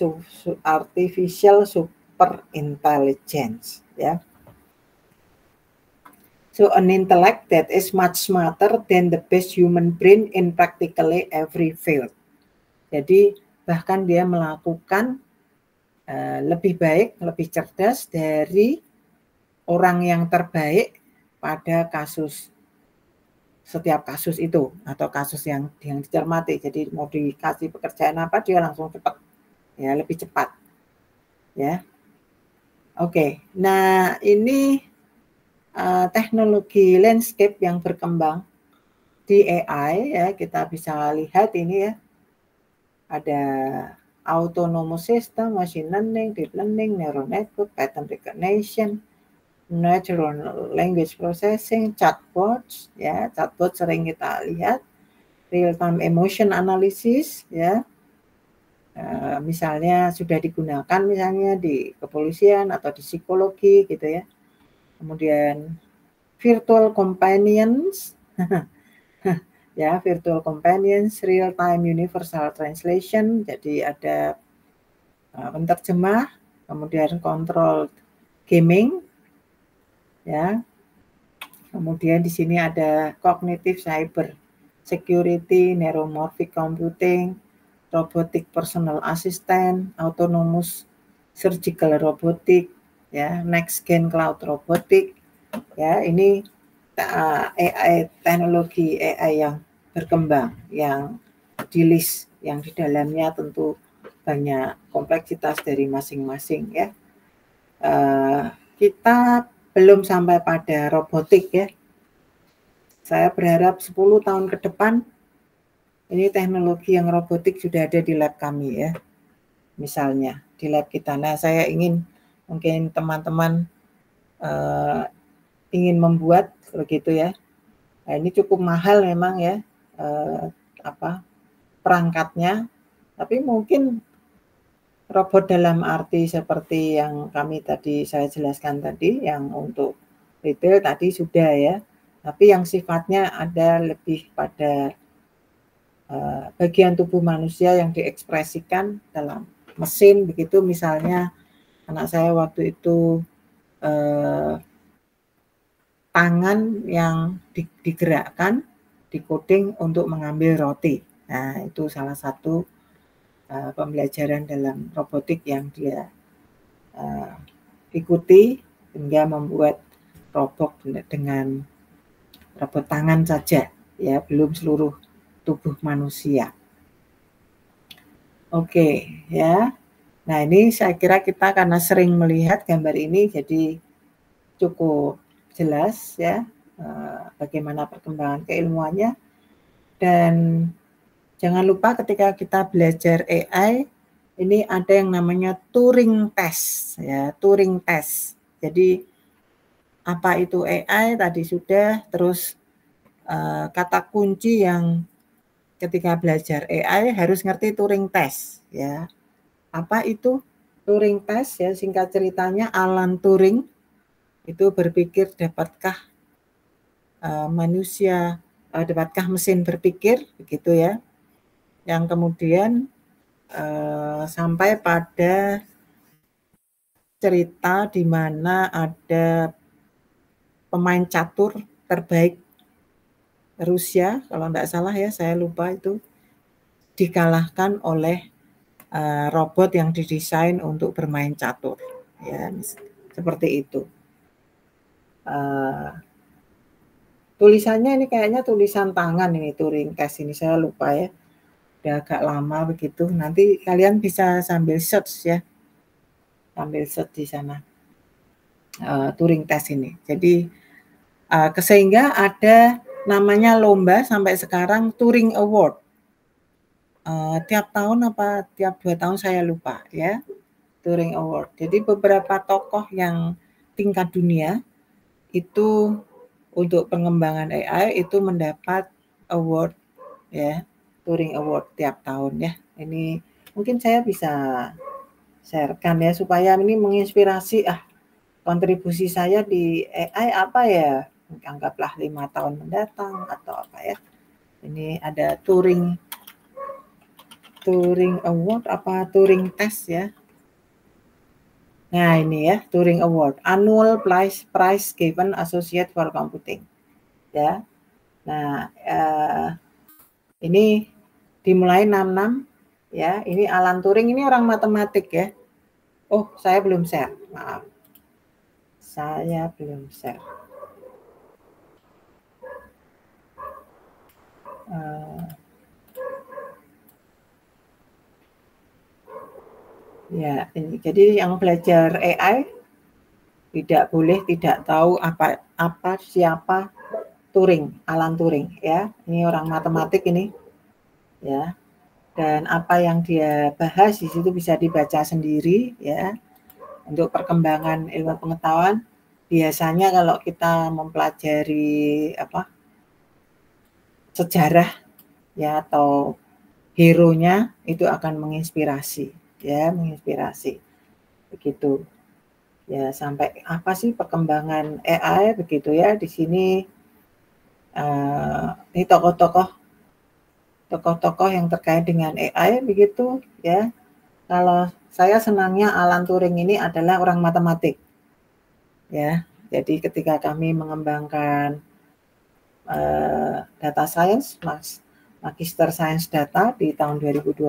super intelligence ya. So an intellect that is much smarter than the best human brain in practically every field. Jadi bahkan dia melakukan lebih baik, lebih cerdas dari orang yang terbaik pada setiap kasus itu atau kasus yang dicermati. Jadi mau dikasih pekerjaan apa dia langsung cepat, ya lebih cepat, ya. Oke, nah ini teknologi landscape yang berkembang di AI ya kita bisa lihat ini ya, ada autonomous system, machine learning, deep learning, neural network, pattern recognition, natural language processing, chatbots ya, chatbot sering kita lihat, real time emotion analysis ya. Misalnya sudah digunakan misalnya di kepolisian atau di psikologi gitu ya. Kemudian virtual companions ya, virtual companions, real time universal translation, jadi ada penerjemah, kemudian control gaming ya. Kemudian di sini ada cognitive cyber security, neuromorphic computing, robotic personal assistant, autonomous surgical robotic, ya, next gen cloud robotic, ya, ini AI, teknologi AI yang berkembang, yang di list, yang di dalamnya tentu banyak kompleksitas dari masing-masing ya. Kita belum sampai pada robotik ya. Saya berharap 10 tahun ke depan ini teknologi yang robotik sudah ada di lab kami ya. Misalnya di lab kita. Nah, saya ingin mungkin teman-teman ingin membuat begitu ya. Nah, ini cukup mahal memang ya perangkatnya, tapi mungkin robot dalam arti seperti yang saya jelaskan tadi, yang untuk retail tadi sudah ya, tapi yang sifatnya ada lebih pada bagian tubuh manusia yang diekspresikan dalam mesin begitu. Misalnya anak saya waktu itu tangan yang digerakkan, dikoding untuk mengambil roti. Nah, itu salah satu pembelajaran dalam robotik yang dia ikuti hingga membuat robot dengan robot tangan saja, ya, belum seluruh tubuh manusia. Oke, ya. Nah, ini saya kira kita karena sering melihat gambar ini jadi cukup jelas ya bagaimana perkembangan keilmuannya. Dan jangan lupa ketika kita belajar AI, ini ada yang namanya Turing test ya, Turing test. Jadi apa itu AI tadi sudah, terus kata kunci yang ketika belajar AI harus ngerti Turing test ya. Apa itu Turing test ya? Singkat ceritanya, Alan Turing itu berpikir dapatkah dapatkah mesin berpikir begitu ya, yang kemudian sampai pada cerita di mana ada pemain catur terbaik Rusia, kalau tidak salah ya, saya lupa itu, dikalahkan oleh robot yang didesain untuk bermain catur ya, seperti itu. Tulisannya ini kayaknya tulisan tangan ini, Turing test ini, saya lupa ya, udah agak lama begitu. Nanti kalian bisa sambil search ya, sambil search di sana Turing test ini. Jadi sehingga ada namanya lomba sampai sekarang, Turing Award. Tiap tahun apa tiap 2 tahun saya lupa ya, Turing Award. Jadi beberapa tokoh yang tingkat dunia itu untuk pengembangan AI itu mendapat award ya, Turing Award tiap tahun ya. Ini mungkin saya bisa sharekan ya supaya ini menginspirasi kontribusi saya di AI apa ya, anggaplah 5 tahun mendatang atau apa ya. Ini ada Turing Award apa Turing test ya. Nah, ini ya, Turing Award, annual prize given Associate for Computing. Ya. Nah, ini dimulai 66 ya. Ini Alan Turing, ini orang matematik ya. Oh, saya belum share. Maaf. Saya belum share. Ya, ini jadi yang belajar AI tidak boleh tidak tahu siapa Turing, Alan Turing ya. Ini orang matematik ini ya. Dan apa yang dia bahas di situ bisa dibaca sendiri ya. Untuk perkembangan ilmu pengetahuan, biasanya kalau kita mempelajari sejarah ya atau hero-nya itu akan menginspirasi ya, menginspirasi begitu. Ya, sampai apa sih perkembangan AI begitu ya. Di sini ini tokoh-tokoh yang terkait dengan AI begitu ya. Kalau saya senangnya Alan Turing ini adalah orang matematik ya. Jadi ketika kami mengembangkan data science, Magister Science Data di tahun 2020,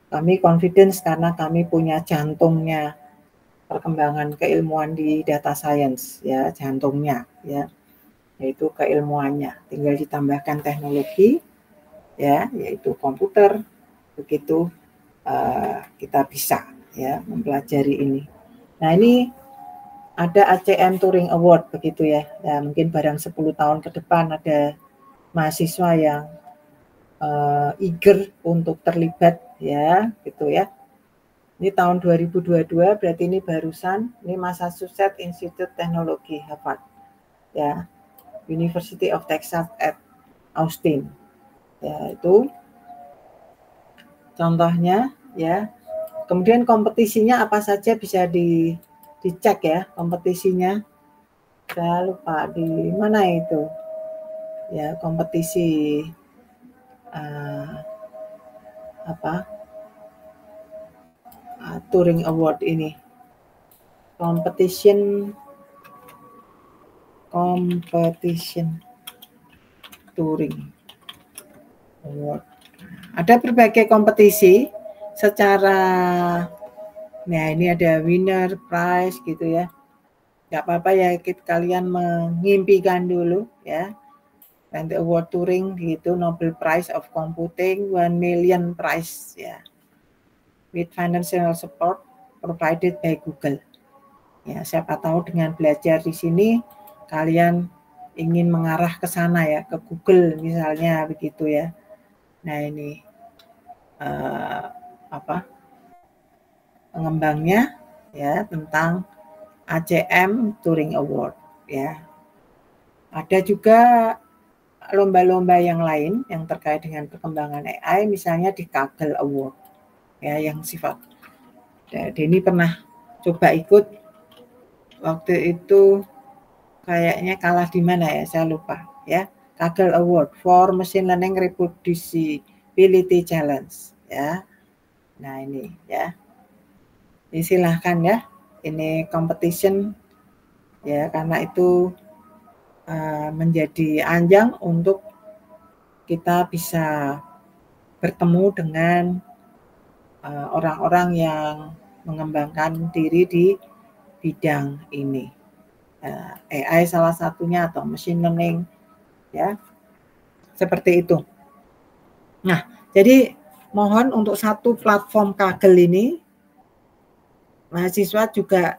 kami confidence karena kami punya jantungnya perkembangan keilmuan di data science ya, jantungnya ya, yaitu keilmuannya. Tinggal ditambahkan teknologi ya, yaitu komputer, begitu kita bisa ya mempelajari ini. Nah, ini ada ACM Turing Award begitu ya. Ya mungkin barang 10 tahun ke depan ada mahasiswa yang eager untuk terlibat ya, gitu ya. Ini tahun 2022, berarti ini barusan, ini Massachusetts Institute Technology Harvard ya, University of Texas at Austin. Ya, itu contohnya ya. Kemudian kompetisinya apa saja bisa dicek ya, kompetisinya. Saya lupa di mana itu. Ya, kompetisi Turing Award ini. Competition Turing Award. Ada berbagai kompetisi secara, nah ini ada winner prize gitu ya. Gak apa-apa ya, kalian mengimpikan dulu ya. And the award Turing gitu, Nobel Prize of Computing, 1 million prize ya. With financial support provided by Google. Ya, siapa tahu dengan belajar di sini kalian ingin mengarah ke sana ya, ke Google misalnya begitu ya. Nah, ini pengembangnya ya tentang ACM Turing Award ya. Ada juga lomba-lomba yang lain yang terkait dengan perkembangan AI, misalnya di Kaggle Award ya, yang sifat. Denny pernah coba ikut, waktu itu kayaknya kalah di mana ya, saya lupa ya. Kaggle Award for Machine Learning Reproducibility Challenge ya. Nah, ini ya. Ini silahkan ya. Ini competition ya, karena itu menjadi ajang untuk kita bisa bertemu dengan orang-orang yang mengembangkan diri di bidang ini. AI salah satunya atau machine learning ya. Seperti itu. Nah, jadi mohon untuk satu platform Kaggle ini mahasiswa juga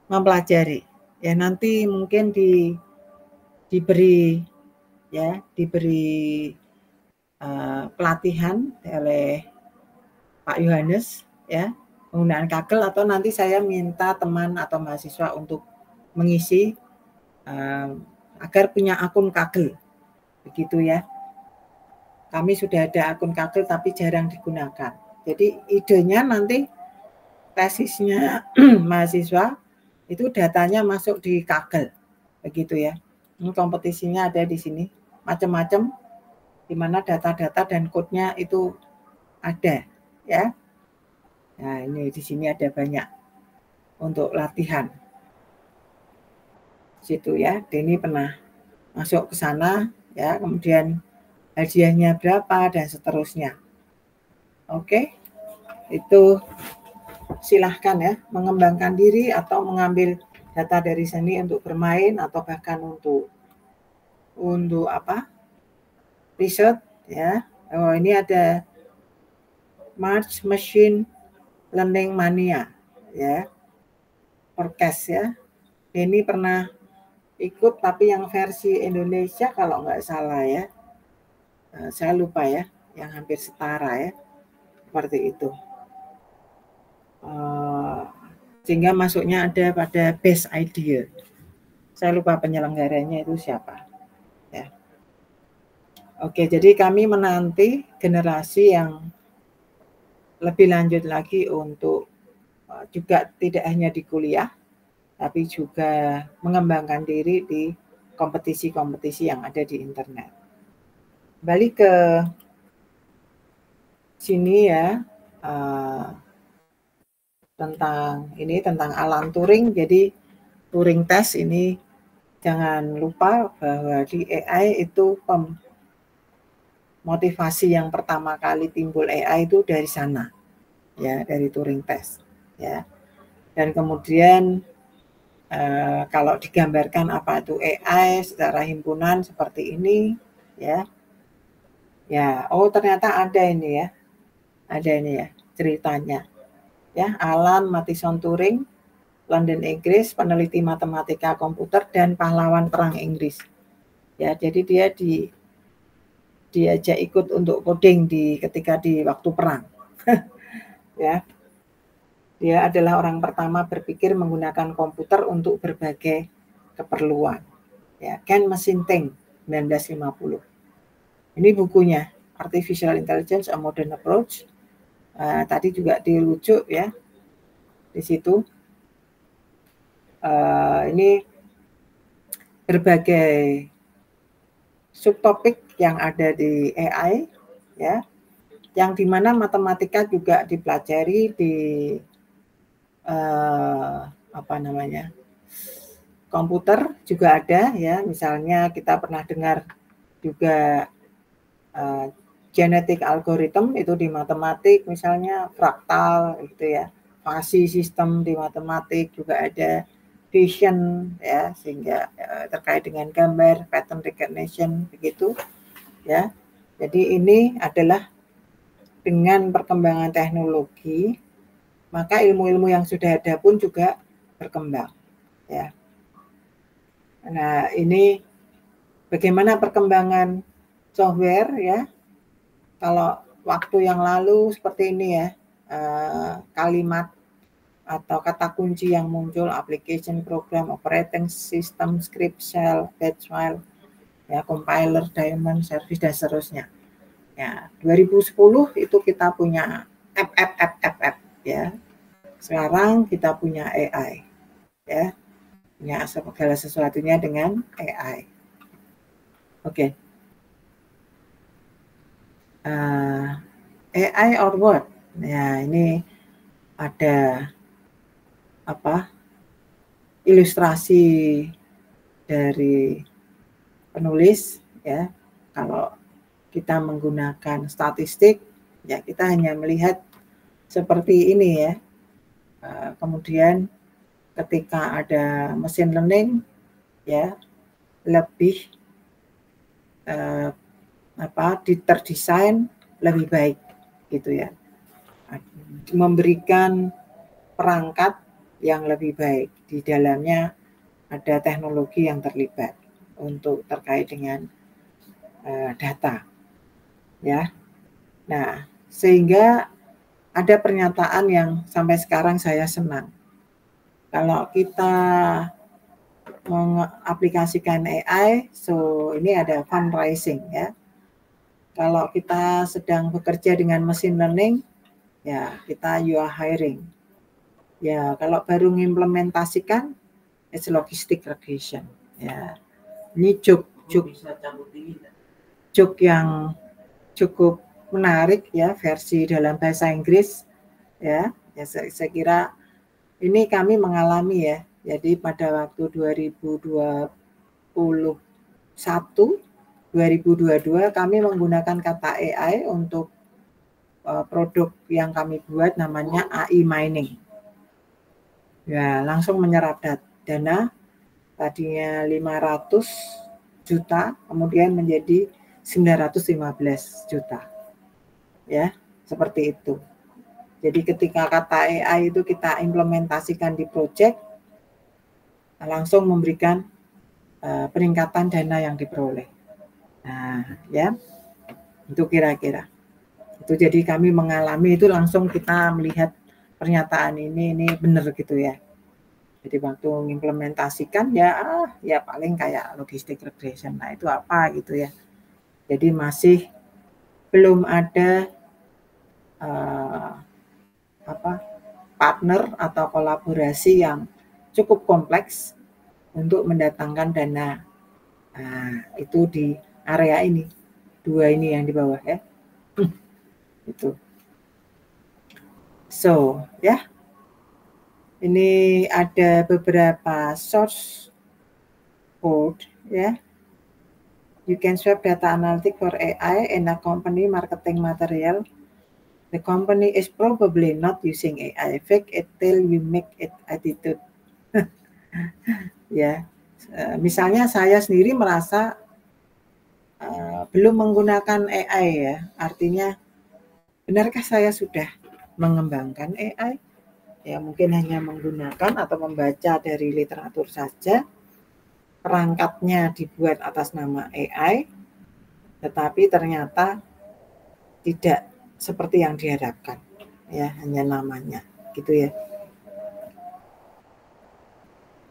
mempelajari. Ya, nanti mungkin diberi pelatihan oleh Pak Yohanes ya, penggunaan Kaggle, atau nanti saya minta teman atau mahasiswa untuk mengisi agar punya akun Kaggle begitu ya. Kami sudah ada akun Kaggle tapi jarang digunakan. Jadi idenya nanti tesisnya mahasiswa itu datanya masuk di Kaggle begitu ya. Ini kompetisinya ada di sini, macam-macam, di mana data-data dan code-nya itu ada ya. Nah, ini di sini ada banyak untuk latihan. Situ ya, Denny pernah masuk ke sana ya, kemudian hadiahnya berapa dan seterusnya. Oke. Itu silahkan ya, mengembangkan diri atau mengambil data dari sini untuk bermain atau bahkan untuk riset ya. Oh, ini ada March Machine Learning Mania ya, forecast ya. Ini pernah ikut, tapi yang versi Indonesia kalau nggak salah ya, saya lupa ya, yang hampir setara ya, seperti itu. Sehingga masuknya ada pada base idea. Saya lupa penyelenggaranya itu siapa. Ya. Oke, jadi kami menanti generasi yang lebih lanjut lagi untuk juga tidak hanya di kuliah, tapi juga mengembangkan diri di kompetisi-kompetisi yang ada di internet. Balik ke sini ya, tentang Alan Turing. Jadi Turing test ini jangan lupa bahwa di AI itu motivasi yang pertama kali timbul AI itu dari sana, ya, dari Turing test, ya. Dan kemudian kalau digambarkan apa itu AI secara himpunan seperti ini, ya, oh ternyata ada ini ya ceritanya, ya. Alan Mathison Turing, London, Inggris, peneliti matematika komputer dan pahlawan perang Inggris. Ya, jadi dia diajak ikut untuk coding ketika di waktu perang. Ya. Dia adalah orang pertama berpikir menggunakan komputer untuk berbagai keperluan. Ya, Can Machine Think 1950. Ini bukunya, Artificial Intelligence: A Modern Approach. Tadi juga dirujuk ya di situ. Ini berbagai subtopik yang ada di AI, ya, yang dimana matematika juga dipelajari di komputer juga ada ya. Misalnya kita pernah dengar juga genetic algorithm itu di matematik, misalnya fraktal gitu ya, fuzzy system di matematik juga ada, vision ya, sehingga terkait dengan gambar, pattern recognition begitu ya. Jadi ini adalah dengan perkembangan teknologi, maka ilmu-ilmu yang sudah ada pun juga berkembang ya. Nah, ini bagaimana perkembangan software ya. Kalau waktu yang lalu seperti ini ya, kalimat atau kata kunci yang muncul, application, program, operating system, script, shell, batch file, ya, compiler, daemon, service, dan seterusnya. Ya, 2010 itu kita punya app ya. Sekarang kita punya AI ya. Punya segala sesuatunya dengan AI. Oke. AI or what? Ya, ini ada ilustrasi dari penulis ya. Kalau kita menggunakan statistik ya, kita hanya melihat seperti ini ya. Kemudian ketika ada machine learning ya, lebih terdesain lebih baik gitu ya, memberikan perangkat yang lebih baik, di dalamnya ada teknologi yang terlibat untuk terkait dengan data ya. Nah, sehingga ada pernyataan yang sampai sekarang saya senang. Kalau kita mengaplikasikan AI, ini ada fundraising ya. Kalau kita sedang bekerja dengan machine learning, ya kita you are hiring. Ya, kalau baru mengimplementasikan, it's logistic regression. Ya, ini joke yang cukup menarik ya, versi dalam bahasa Inggris ya. Saya kira ini kami mengalami ya. Jadi pada waktu 2022 kami menggunakan kata AI untuk produk yang kami buat, namanya AI mining. Ya, langsung menyerap dana, tadinya 500 juta, kemudian menjadi 915 juta. Ya, seperti itu. Jadi ketika kata AI itu kita implementasikan di project, langsung memberikan peningkatan dana yang diperoleh. Nah, ya, itu kira-kira. Itu jadi kami mengalami itu langsung kita melihat pernyataan ini benar gitu ya. Jadi waktu mengimplementasikan ya paling kayak logistic regression. Nah, itu apa gitu ya. Jadi masih belum ada partner atau kolaborasi yang cukup kompleks untuk mendatangkan dana. Nah, itu di area ini, 2 ini yang di bawah ya. Itu. So, ya. Ini ada beberapa source code ya. You can swap data analytic for AI in a company marketing material. The company is probably not using AI. Fake it till you make it attitude. Ya, misalnya saya sendiri merasa belum menggunakan AI ya. Artinya, benarkah saya sudah mengembangkan AI? Ya, mungkin hanya menggunakan atau membaca dari literatur saja. Perangkatnya dibuat atas nama AI, tetapi ternyata tidak seperti yang diharapkan. Ya, hanya namanya, gitu ya.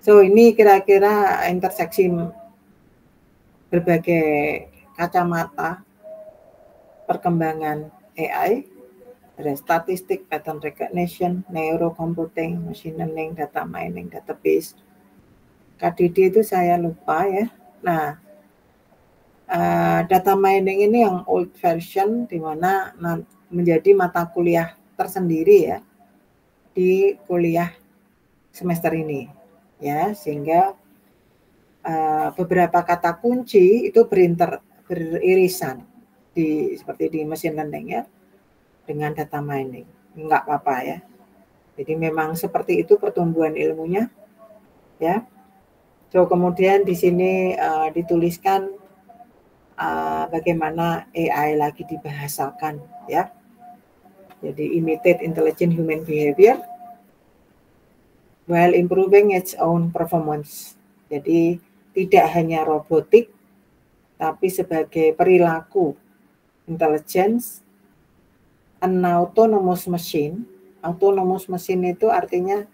So, ini kira-kira interseksi berbagai kacamata perkembangan AI. Ada statistik, pattern recognition, neurocomputing, machine learning, data mining, database. KDD itu saya lupa ya. Nah, data mining ini yang old version, di mana menjadi mata kuliah tersendiri ya di kuliah semester ini ya, sehingga beberapa kata kunci itu beririsan seperti di machine learning ya dengan data mining. Enggak apa-apa ya. Jadi memang seperti itu pertumbuhan ilmunya ya. So, kemudian di sini dituliskan bagaimana AI lagi dibahasakan ya. Jadi imitate intelligent human behavior while improving its own performance. Jadi tidak hanya robotik, tapi sebagai perilaku intelligence, an autonomous machine. Autonomous machine itu artinya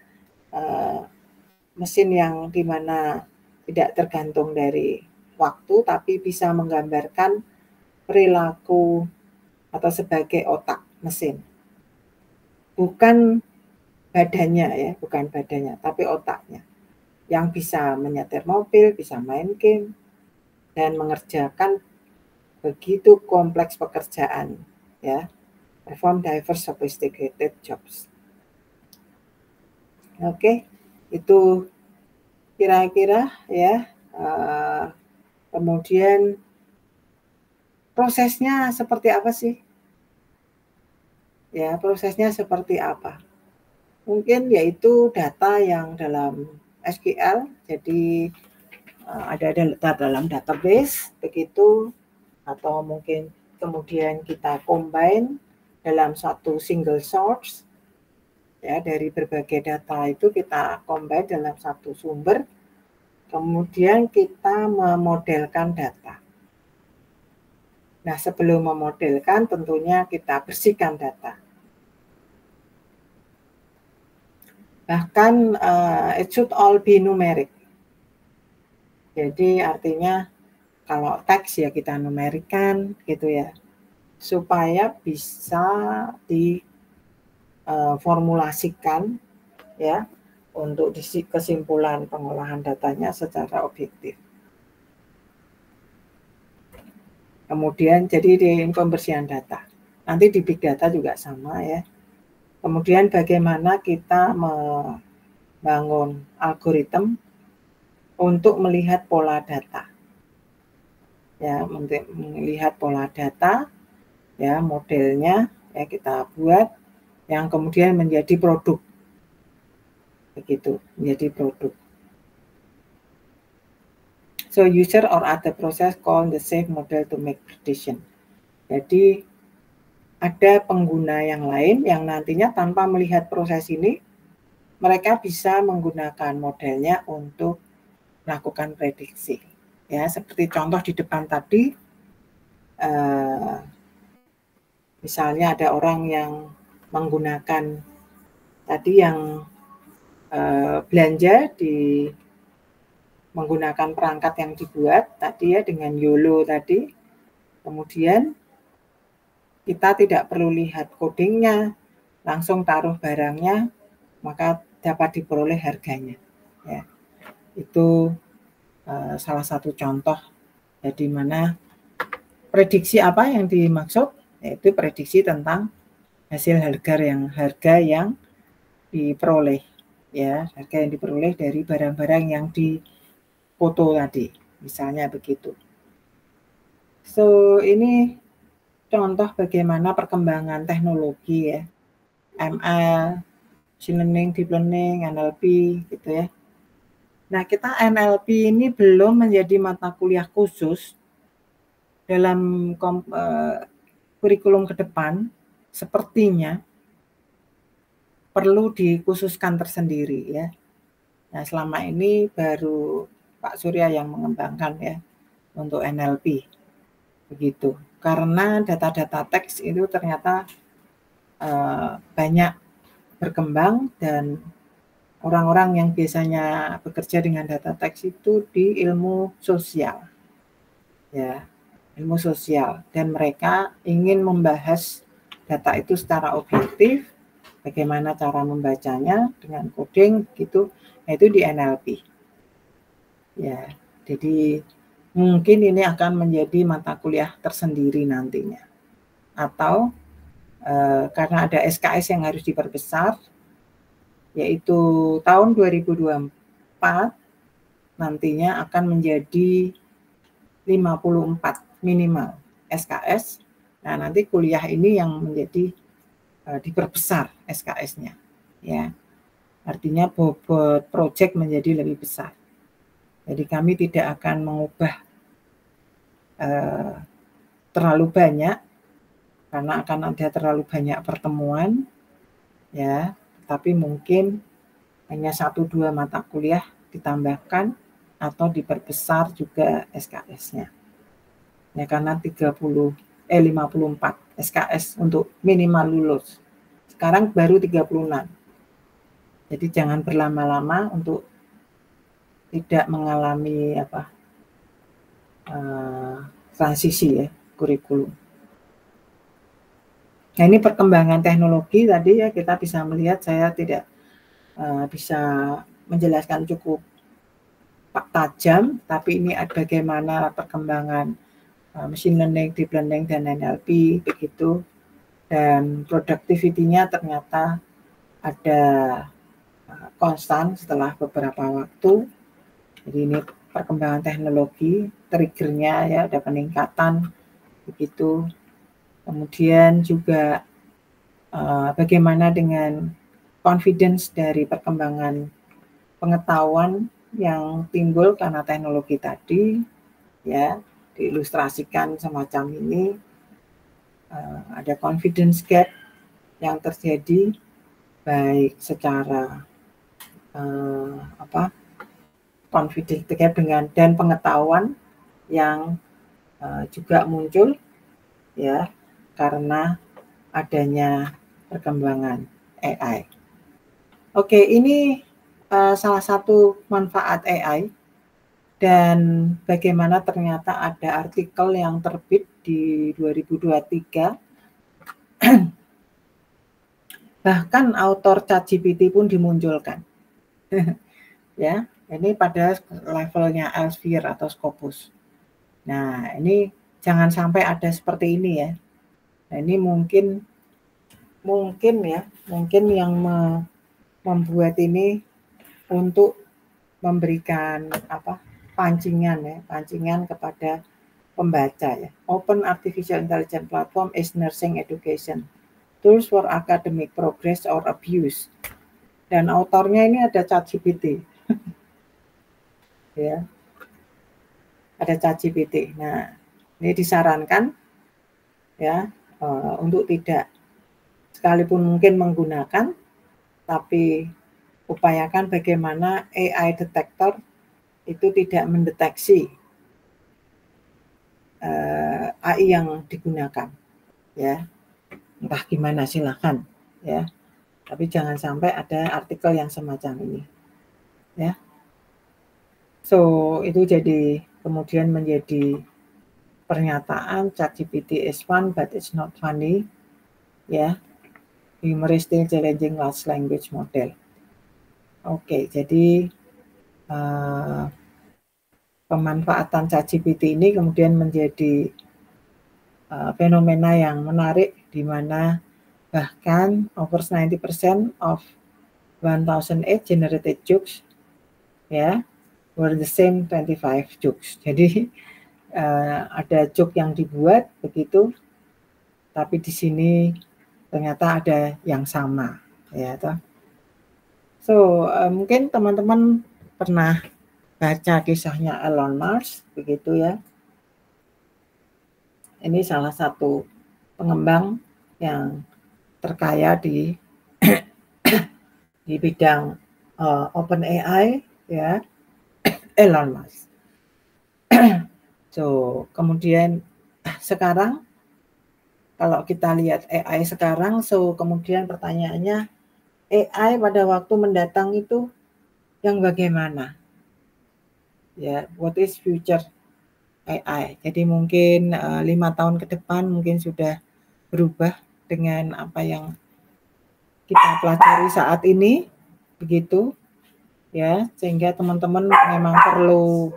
mesin yang dimana tidak tergantung dari waktu, tapi bisa menggambarkan perilaku atau sebagai otak mesin. Bukan badannya ya, bukan badannya, tapi otaknya. Yang bisa menyetir mobil, bisa main game, dan mengerjakan begitu kompleks pekerjaan ya. Perform diverse sophisticated jobs. Oke, itu kira-kira ya. Kemudian prosesnya seperti apa sih? Ya, prosesnya seperti apa? Mungkin yaitu data yang dalam SQL, jadi ada data dalam database begitu, atau mungkin kemudian kita combine dalam satu single source ya, dari berbagai data itu kita combine dalam satu sumber, kemudian kita memodelkan data. Nah, sebelum memodelkan tentunya kita bersihkan data. Bahkan it should all be numeric. Jadi artinya kalau teks ya kita numerikan gitu ya, supaya bisa diformulasikan ya untuk kesimpulan pengolahan datanya secara objektif. Kemudian jadi di pembersihan data. Nanti di big data juga sama ya. Kemudian bagaimana kita membangun algoritma untuk melihat pola data. Ya, melihat pola data ya, modelnya ya kita buat yang kemudian menjadi produk. Begitu, menjadi produk. So user or other process call the safe model to make prediction. Jadi ada pengguna yang lain yang nantinya tanpa melihat proses ini, mereka bisa menggunakan modelnya untuk melakukan prediksi. Ya, seperti contoh di depan tadi, misalnya ada orang yang menggunakan tadi yang belanja menggunakan perangkat yang dibuat tadi ya dengan YOLO tadi, kemudian kita tidak perlu lihat codingnya, langsung taruh barangnya, maka dapat diperoleh harganya. Ya, itu salah satu contoh ya, di mana prediksi apa yang dimaksud, yaitu prediksi tentang hasil harga yang diperoleh, ya, harga yang diperoleh dari barang-barang yang difoto tadi, misalnya begitu. So ini contoh bagaimana perkembangan teknologi ya, ML, machine learning, deep learning, NLP gitu ya. Nah, kita NLP ini belum menjadi mata kuliah khusus dalam kurikulum ke depan, sepertinya perlu dikhususkan tersendiri ya. Nah, selama ini baru Pak Surya yang mengembangkan ya untuk NLP. Begitu. Karena data-data teks itu ternyata banyak berkembang dan orang-orang yang biasanya bekerja dengan data teks itu di ilmu sosial. Ya, ilmu sosial, dan mereka ingin membahas data itu secara objektif, bagaimana cara membacanya dengan coding gitu, itu di NLP. Ya, jadi mungkin ini akan menjadi mata kuliah tersendiri nantinya. Atau karena ada SKS yang harus diperbesar, yaitu tahun 2024 nantinya akan menjadi 54 minimal SKS. Nah, nanti kuliah ini yang menjadi diperbesar SKS-nya. Ya, artinya bobot proyek menjadi lebih besar. Jadi kami tidak akan mengubah terlalu banyak, karena akan ada terlalu banyak pertemuan, ya. Tapi mungkin hanya 1-2 mata kuliah ditambahkan atau diperbesar juga SKS-nya. Ya, karena 54 SKS untuk minimal lulus. Sekarang baru 36. Jadi jangan berlama-lama untuk tidak mengalami transisi ya kurikulum. Nah, ini perkembangan teknologi tadi ya, kita bisa melihat, saya tidak bisa menjelaskan cukup tajam, tapi ini bagaimana perkembangan machine learning, deep learning, dan NLP begitu, dan productivity-nya ternyata ada konstan setelah beberapa waktu. Jadi ini perkembangan teknologi, triggernya ya ada peningkatan begitu. Kemudian juga bagaimana dengan confidence dari perkembangan pengetahuan yang timbul karena teknologi tadi, ya, diilustrasikan semacam ini. Ada confidence gap yang terjadi baik secara confidence gap dan pengetahuan yang juga muncul ya karena adanya perkembangan AI. Oke, ini salah satu manfaat AI, dan bagaimana ternyata ada artikel yang terbit di 2023. Bahkan author ChatGPT pun dimunculkan. Ya, ini pada levelnya Elsevier atau Scopus. Nah, ini jangan sampai ada seperti ini ya. Nah, ini mungkin yang membuat ini untuk memberikan pancingan kepada pembaca ya. Open Artificial Intelligence Platform is Nursing Education, Tools for Academic Progress or Abuse. Dan autornya ini ada ChatGPT. Ya. Ada ChatGPT. Nah, ini disarankan ya untuk tidak, sekalipun mungkin menggunakan, tapi upayakan bagaimana AI detector itu tidak mendeteksi AI yang digunakan, ya. Entah gimana silakan, ya. Tapi jangan sampai ada artikel yang semacam ini, ya. So itu jadi kemudian menjadi pernyataan ChatGPT is fun but it's not funny, ya. Humor is still challenging large language model. Oke, jadi pemanfaatan ChatGPT ini kemudian menjadi fenomena yang menarik, di mana bahkan over 90% of 1008 generated jokes, ya, were the same 25 jokes. Jadi ada joke yang dibuat begitu, tapi di sini ternyata ada yang sama, ya toh. So mungkin teman-teman pernah baca kisahnya Elon Musk, begitu ya. Ini salah satu pengembang yang terkaya di di bidang OpenAI, ya, Elon Musk. So kemudian sekarang kalau kita lihat AI sekarang, so kemudian pertanyaannya, AI pada waktu mendatang itu yang bagaimana? Ya, what is future AI? Jadi mungkin 5 tahun ke depan mungkin sudah berubah dengan apa yang kita pelajari saat ini, begitu, ya, sehingga teman-teman memang perlu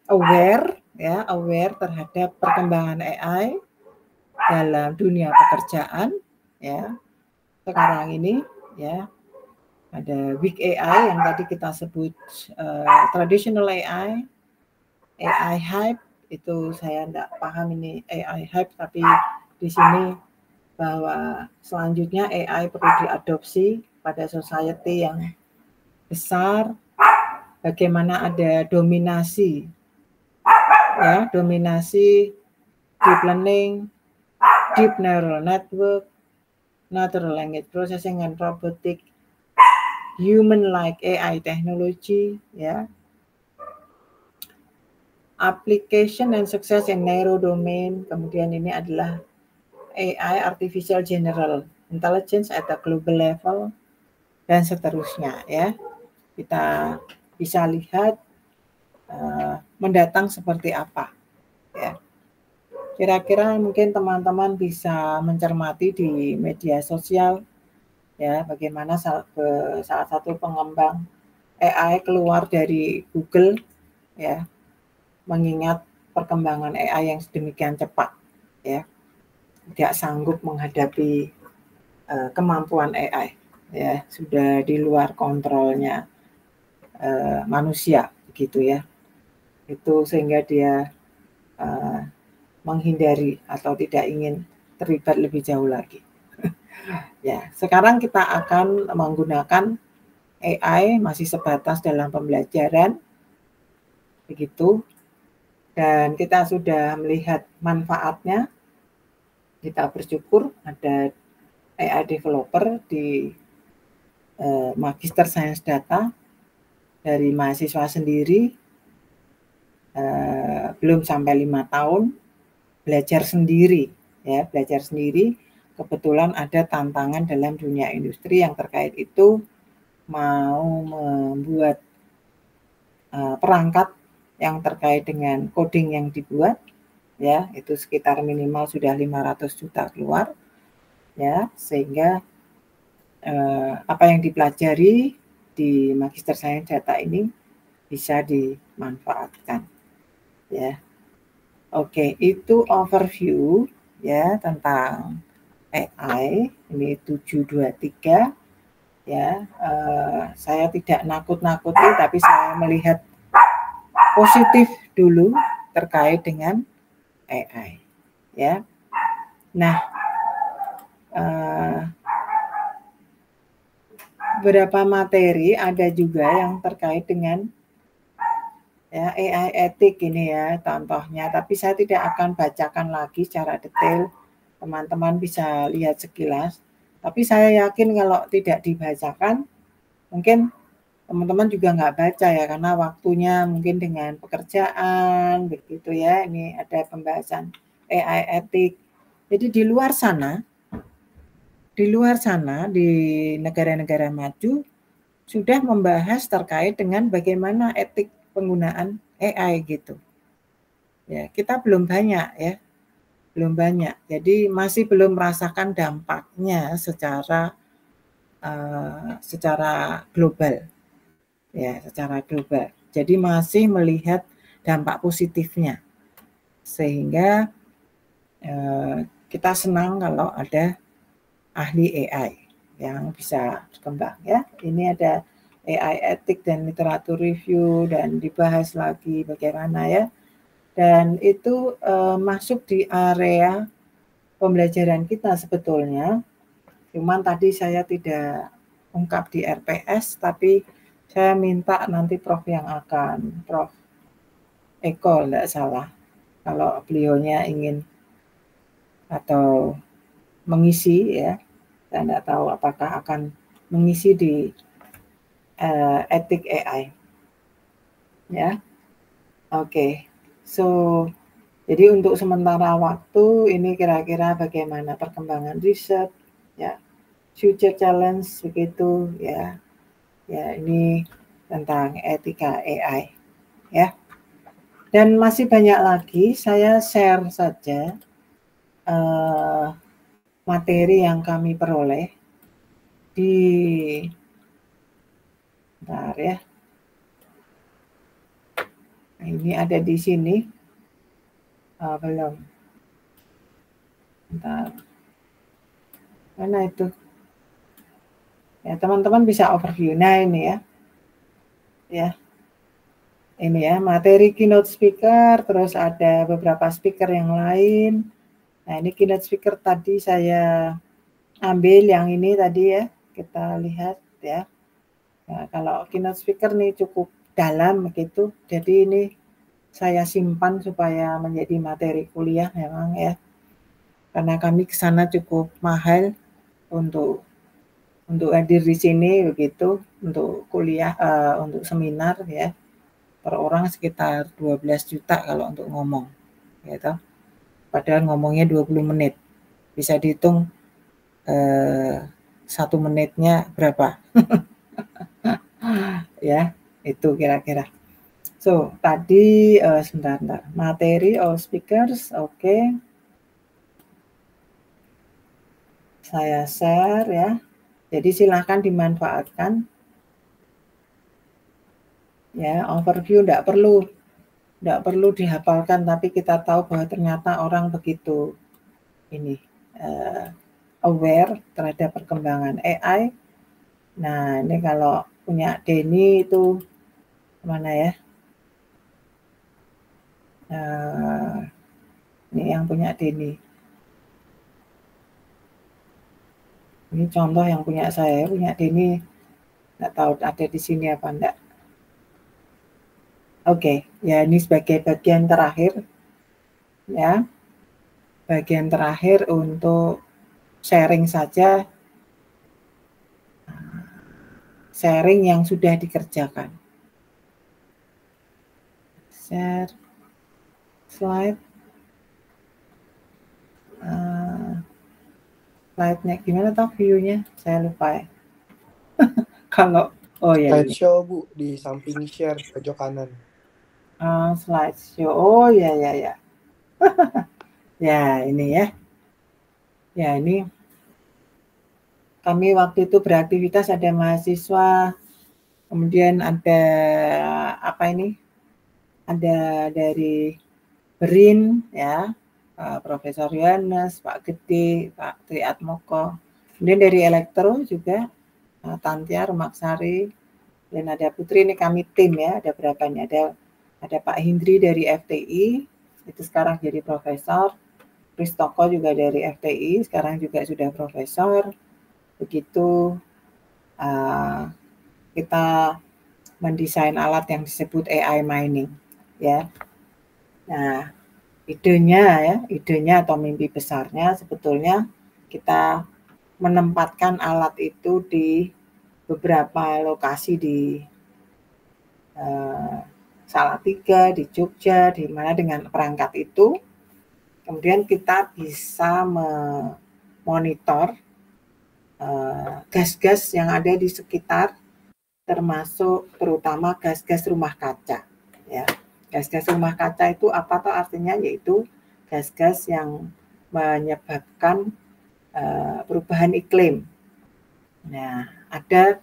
aware terhadap perkembangan AI dalam dunia pekerjaan, ya. Sekarang ini, ya, ada weak AI yang tadi kita sebut traditional AI hype, itu saya tidak paham ini AI hype, tapi di sini bahwa selanjutnya AI perlu diadopsi pada society yang besar, bagaimana ada dominasi, ya, dominasi deep learning, deep neural network, natural language processing and robotic, human-like AI technology, ya, application and success in narrow domain. Kemudian ini adalah AI artificial general intelligence at a global level, dan seterusnya, ya. Kita bisa lihat mendatang seperti apa, ya. Kira-kira mungkin teman-teman bisa mencermati di media sosial, ya, bagaimana salah satu pengembang AI keluar dari Google, ya, mengingat perkembangan AI yang sedemikian cepat, ya, tidak sanggup menghadapi kemampuan AI, ya, sudah di luar kontrolnya manusia, begitu ya. Itu sehingga dia menghindari atau tidak ingin terlibat lebih jauh lagi. Ya, sekarang kita akan menggunakan AI masih sebatas dalam pembelajaran, begitu, dan kita sudah melihat manfaatnya. Kita bersyukur ada AI developer di Magister Sains Data dari mahasiswa sendiri, belum sampai 5 tahun, belajar sendiri, ya, belajar sendiri. Kebetulan ada tantangan dalam dunia industri yang terkait itu, mau membuat perangkat yang terkait dengan coding yang dibuat, ya, itu sekitar minimal sudah 500 juta keluar, ya, sehingga apa yang dipelajari di Magister Sains Data ini bisa dimanfaatkan, ya. Oke, itu overview, ya, tentang AI ini 723, ya. Saya tidak nakut-nakuti, tapi saya melihat positif dulu terkait dengan AI, ya. Nah, beberapa materi ada juga yang terkait dengan, ya, AI etik ini, ya, contohnya, tapi saya tidak akan bacakan lagi secara detail, teman-teman bisa lihat sekilas, tapi saya yakin kalau tidak dibacakan, mungkin teman-teman juga nggak baca ya karena waktunya mungkin dengan pekerjaan begitu ya. Ini ada pembahasan AI etik. Jadi di luar sana di negara-negara maju sudah membahas terkait dengan bagaimana etik penggunaan AI gitu. Ya, kita belum banyak ya. Belum banyak. Jadi masih belum merasakan dampaknya secara global. Ya, secara global. Jadi masih melihat dampak positifnya. Sehingga kita senang kalau ada ahli AI yang bisa berkembang ya. Ini ada AI etik dan literatur review dan dibahas lagi bagaimana ya. Dan itu masuk di area pembelajaran kita sebetulnya. Cuman tadi saya tidak ungkap di RPS, tapi saya minta nanti Prof yang akan, Prof Eko enggak salah, kalau beliaunya ingin atau mengisi ya, saya tidak tahu apakah akan mengisi di etik AI. Ya, oke. So, jadi untuk sementara waktu ini kira-kira bagaimana perkembangan riset, ya, future challenge begitu ya. Ya, ini tentang etika AI ya. Dan masih banyak lagi, saya share saja materi yang kami peroleh di bentar ya. Ini ada di sini. Belum. Bentar. Mana itu? Ya, teman-teman bisa overview. Nah, ini ya. Ya. Ini ya, materi keynote speaker, terus ada beberapa speaker yang lain. Nah, ini keynote speaker tadi saya ambil yang ini tadi ya. Kita lihat ya. Nah, kalau keynote speaker nih cukup dalam begitu. Jadi ini saya simpan supaya menjadi materi kuliah memang ya. Karena kami ke sana cukup mahal untuk hadir di sini begitu, untuk kuliah, untuk seminar ya. Per orang sekitar 12 juta kalau untuk ngomong. Gitu. Padahal ngomongnya 20 menit. Bisa dihitung 1 menitnya berapa. Ya, itu kira-kira. So, tadi sebentar. Materi all speakers, oke. Saya share ya. Jadi silahkan dimanfaatkan. Ya, overview enggak perlu dihafalkan, tapi kita tahu bahwa ternyata orang begitu ini aware terhadap perkembangan AI. Nah, ini kalau punya Denny itu mana ya? Ini yang punya Denny. Ini contoh yang punya saya, punya Denny. Nggak tahu ada di sini apa enggak. Oke, ya ini sebagai bagian terakhir. Ya, bagian terakhir untuk sharing saja. Sharing yang sudah dikerjakan. Share slide. Slide-nya gimana toh view-nya? Saya lupa ya. Kalau ya ini. Slideshow Bu di samping share pojok kanan. Slideshow. Oh ya. Ya ini ya. Ya ini. Kami waktu itu beraktivitas ada mahasiswa. Kemudian ada apa ini? Ada dari BRIN ya. Profesor Yohanes, Pak Gede, Pak Triatmoko. Kemudian dari Elektro juga Tantia Rumaksari, dan ada Putri. Ini kami tim ya, ada berapa nih? Ada Pak Hindri dari FTI, itu sekarang jadi profesor. Kristoko juga dari FTI, sekarang juga sudah profesor. Begitu kita mendesain alat yang disebut AI mining ya. Nah, idenya atau mimpi besarnya sebetulnya kita menempatkan alat itu di beberapa lokasi di Salatiga, di Jogja, di mana dengan perangkat itu, kemudian kita bisa memonitor gas-gas yang ada di sekitar, termasuk terutama gas-gas rumah kaca. Ya, gas-gas rumah kaca itu apa toh artinya? Yaitu gas-gas yang menyebabkan perubahan iklim. Nah, ada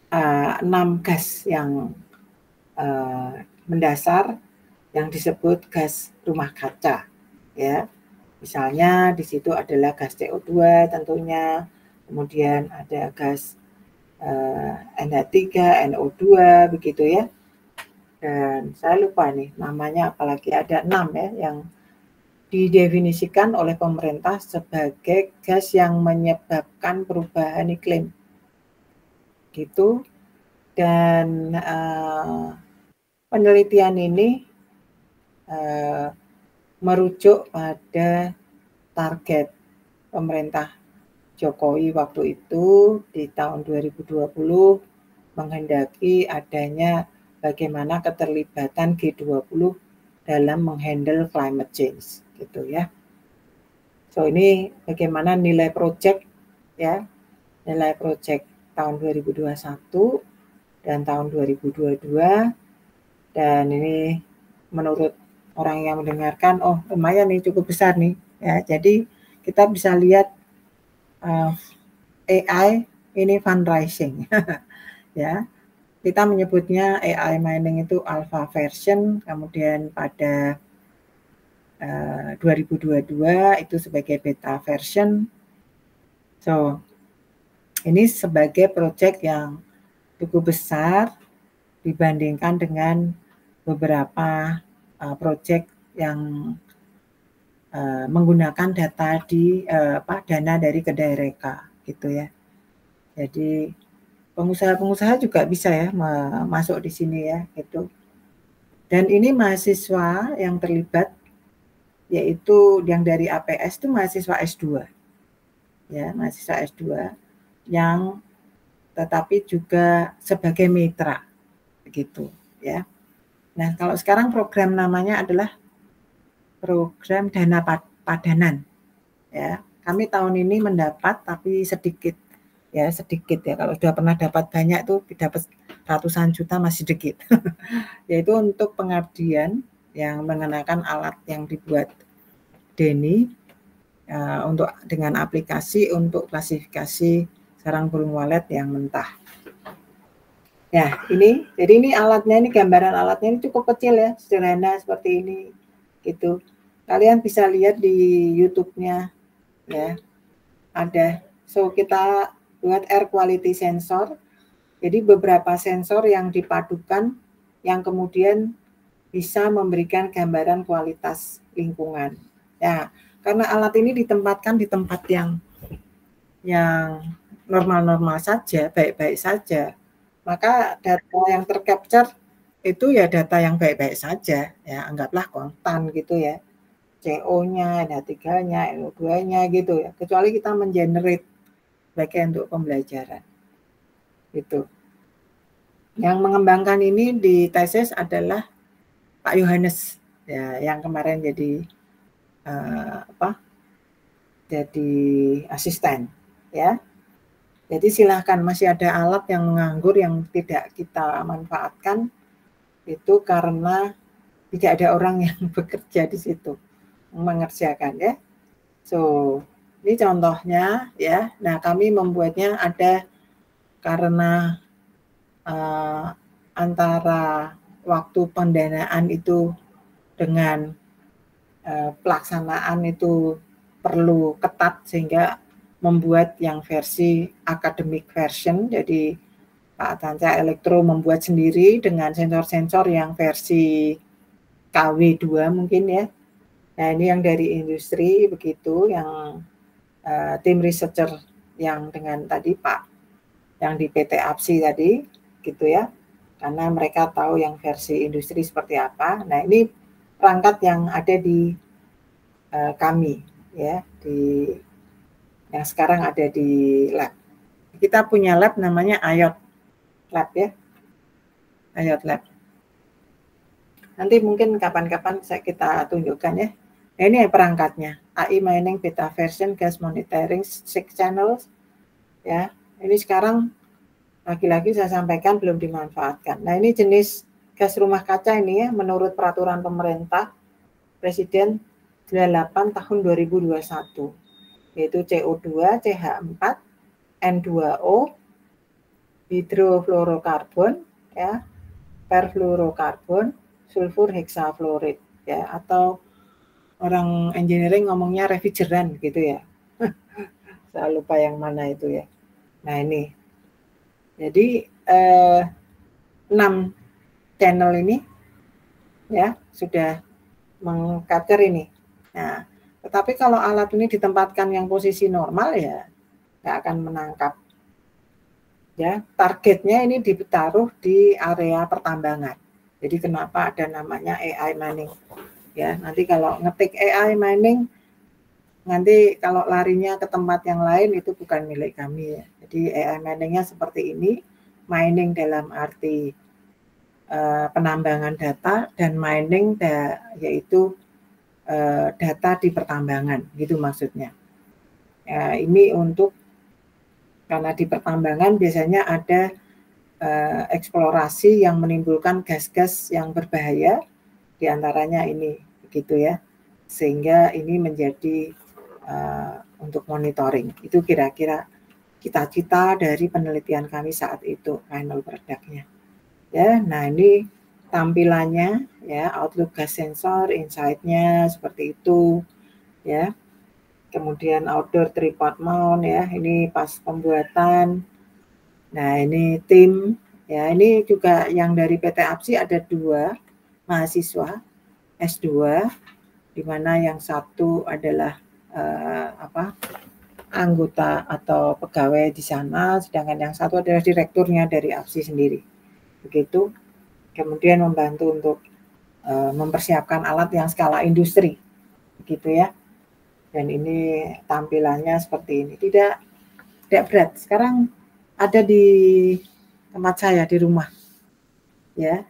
6 gas yang mendasar yang disebut gas rumah kaca, ya. Misalnya di situ adalah gas CO2 tentunya, kemudian ada gas NH3, NO2 begitu ya. Dan saya lupa nih namanya, apalagi ada 6 ya yang didefinisikan oleh pemerintah sebagai gas yang menyebabkan perubahan iklim. Gitu. Dan penelitian ini merujuk pada target pemerintah Jokowi waktu itu di tahun 2020 menghendaki adanya bagaimana keterlibatan G20 dalam menghandle climate change gitu ya. So ini bagaimana nilai project ya, nilai project tahun 2021 dan tahun 2022, dan ini menurut orang yang mendengarkan, oh lumayan nih, cukup besar nih ya. Jadi kita bisa lihat AI ini fundraising ya. Kita menyebutnya AI mining itu alpha version, kemudian pada 2022 itu sebagai beta version. So ini sebagai proyek yang cukup besar dibandingkan dengan beberapa proyek yang menggunakan data di dana dari kedai reka gitu ya. Jadi pengusaha-pengusaha juga bisa ya masuk di sini ya gitu. Dan ini mahasiswa yang terlibat, yaitu yang dari APS itu mahasiswa S2 ya, mahasiswa S2 yang tetapi juga sebagai mitra begitu ya. Nah, kalau sekarang program namanya adalah program dana padanan ya. Kami tahun ini mendapat tapi sedikit ya, kalau sudah pernah dapat banyak tuh dapat ratusan juta masih sedikit. Yaitu untuk pengabdian yang mengenakan alat yang dibuat Denny untuk dengan aplikasi untuk klasifikasi sarang burung walet yang mentah. Ya, jadi ini alatnya, ini gambaran alatnya ini cukup kecil ya, sederhana seperti ini gitu. Kalian bisa lihat di YouTube-nya ya. Ada. So kita buat air quality sensor. Jadi beberapa sensor yang dipadukan yang kemudian bisa memberikan gambaran kualitas lingkungan. Ya, karena alat ini ditempatkan di tempat yang normal-normal saja, baik-baik saja, maka data yang tercapture itu ya data yang baik-baik saja, ya anggaplah konstan gitu ya, CO-nya, NH3-nya, NO2-nya gitu ya, kecuali kita mengenerate bagian untuk pembelajaran. Gitu. Yang mengembangkan ini di tesis adalah Pak Yohanes ya, yang kemarin jadi jadi asisten ya. Jadi silahkan, masih ada alat yang menganggur yang tidak kita manfaatkan itu karena tidak ada orang yang bekerja di situ mengerjakan ya. So ini contohnya ya. Nah kami membuatnya ada karena antara waktu pendanaan itu dengan pelaksanaan itu perlu ketat sehingga membuat yang versi academic version. Jadi Pak Tanca Elektro membuat sendiri dengan sensor-sensor yang versi KW2 mungkin ya. Nah ini yang dari industri begitu, yang tim researcher yang dengan tadi Pak yang di PT APSI tadi gitu ya, karena mereka tahu yang versi industri seperti apa. Nah ini perangkat yang ada di kami ya, yang sekarang ada di lab. Kita punya lab namanya IOT Lab ya. IoT Lab. Nanti mungkin kapan-kapan kita tunjukkan ya. Nah, ini perangkatnya, AI Mining Beta Version Gas Monitoring 6 Channels. Ya, ini sekarang lagi-lagi saya sampaikan belum dimanfaatkan. Nah, ini jenis gas rumah kaca ini ya, menurut peraturan pemerintah Presiden 98 tahun 2021, yaitu CO2, CH4, N2O, hidrofluorokarbon, ya, perfluorokarbon, sulfur heksafluorid, ya, atau orang engineering ngomongnya refrigeran gitu ya. Saya lupa yang mana itu ya. Nah ini, jadi 6 channel ini ya sudah meng-capture ini. Nah, tetapi kalau alat ini ditempatkan yang posisi normal ya nggak akan menangkap. Ya, targetnya ini ditaruh di area pertambangan. Jadi kenapa ada namanya AI mining? Ya, nanti kalau ngetik AI mining, nanti kalau larinya ke tempat yang lain itu bukan milik kami ya. Jadi AI miningnya seperti ini, mining dalam arti penambangan data dan mining yaitu data di pertambangan, gitu maksudnya. Ini untuk karena di pertambangan biasanya ada eksplorasi yang menimbulkan gas-gas yang berbahaya, diantaranya ini, begitu ya. Sehingga ini menjadi untuk monitoring. Itu kira-kira cita-cita dari penelitian kami saat itu, final product-nya. Ya, nah ini tampilannya ya, outlook gas sensor, insight-nya seperti itu ya. Kemudian outdoor tripod mount ya, ini pas pembuatan. Nah, ini tim ya, ini juga yang dari PT APSI ada 2 mahasiswa S2, di mana yang satu adalah anggota atau pegawai di sana, sedangkan yang satu adalah direkturnya dari APSI sendiri. Begitu. Kemudian membantu untuk mempersiapkan alat yang skala industri, begitu ya. Dan ini tampilannya seperti ini, tidak berat. Sekarang ada di tempat saya di rumah, ya.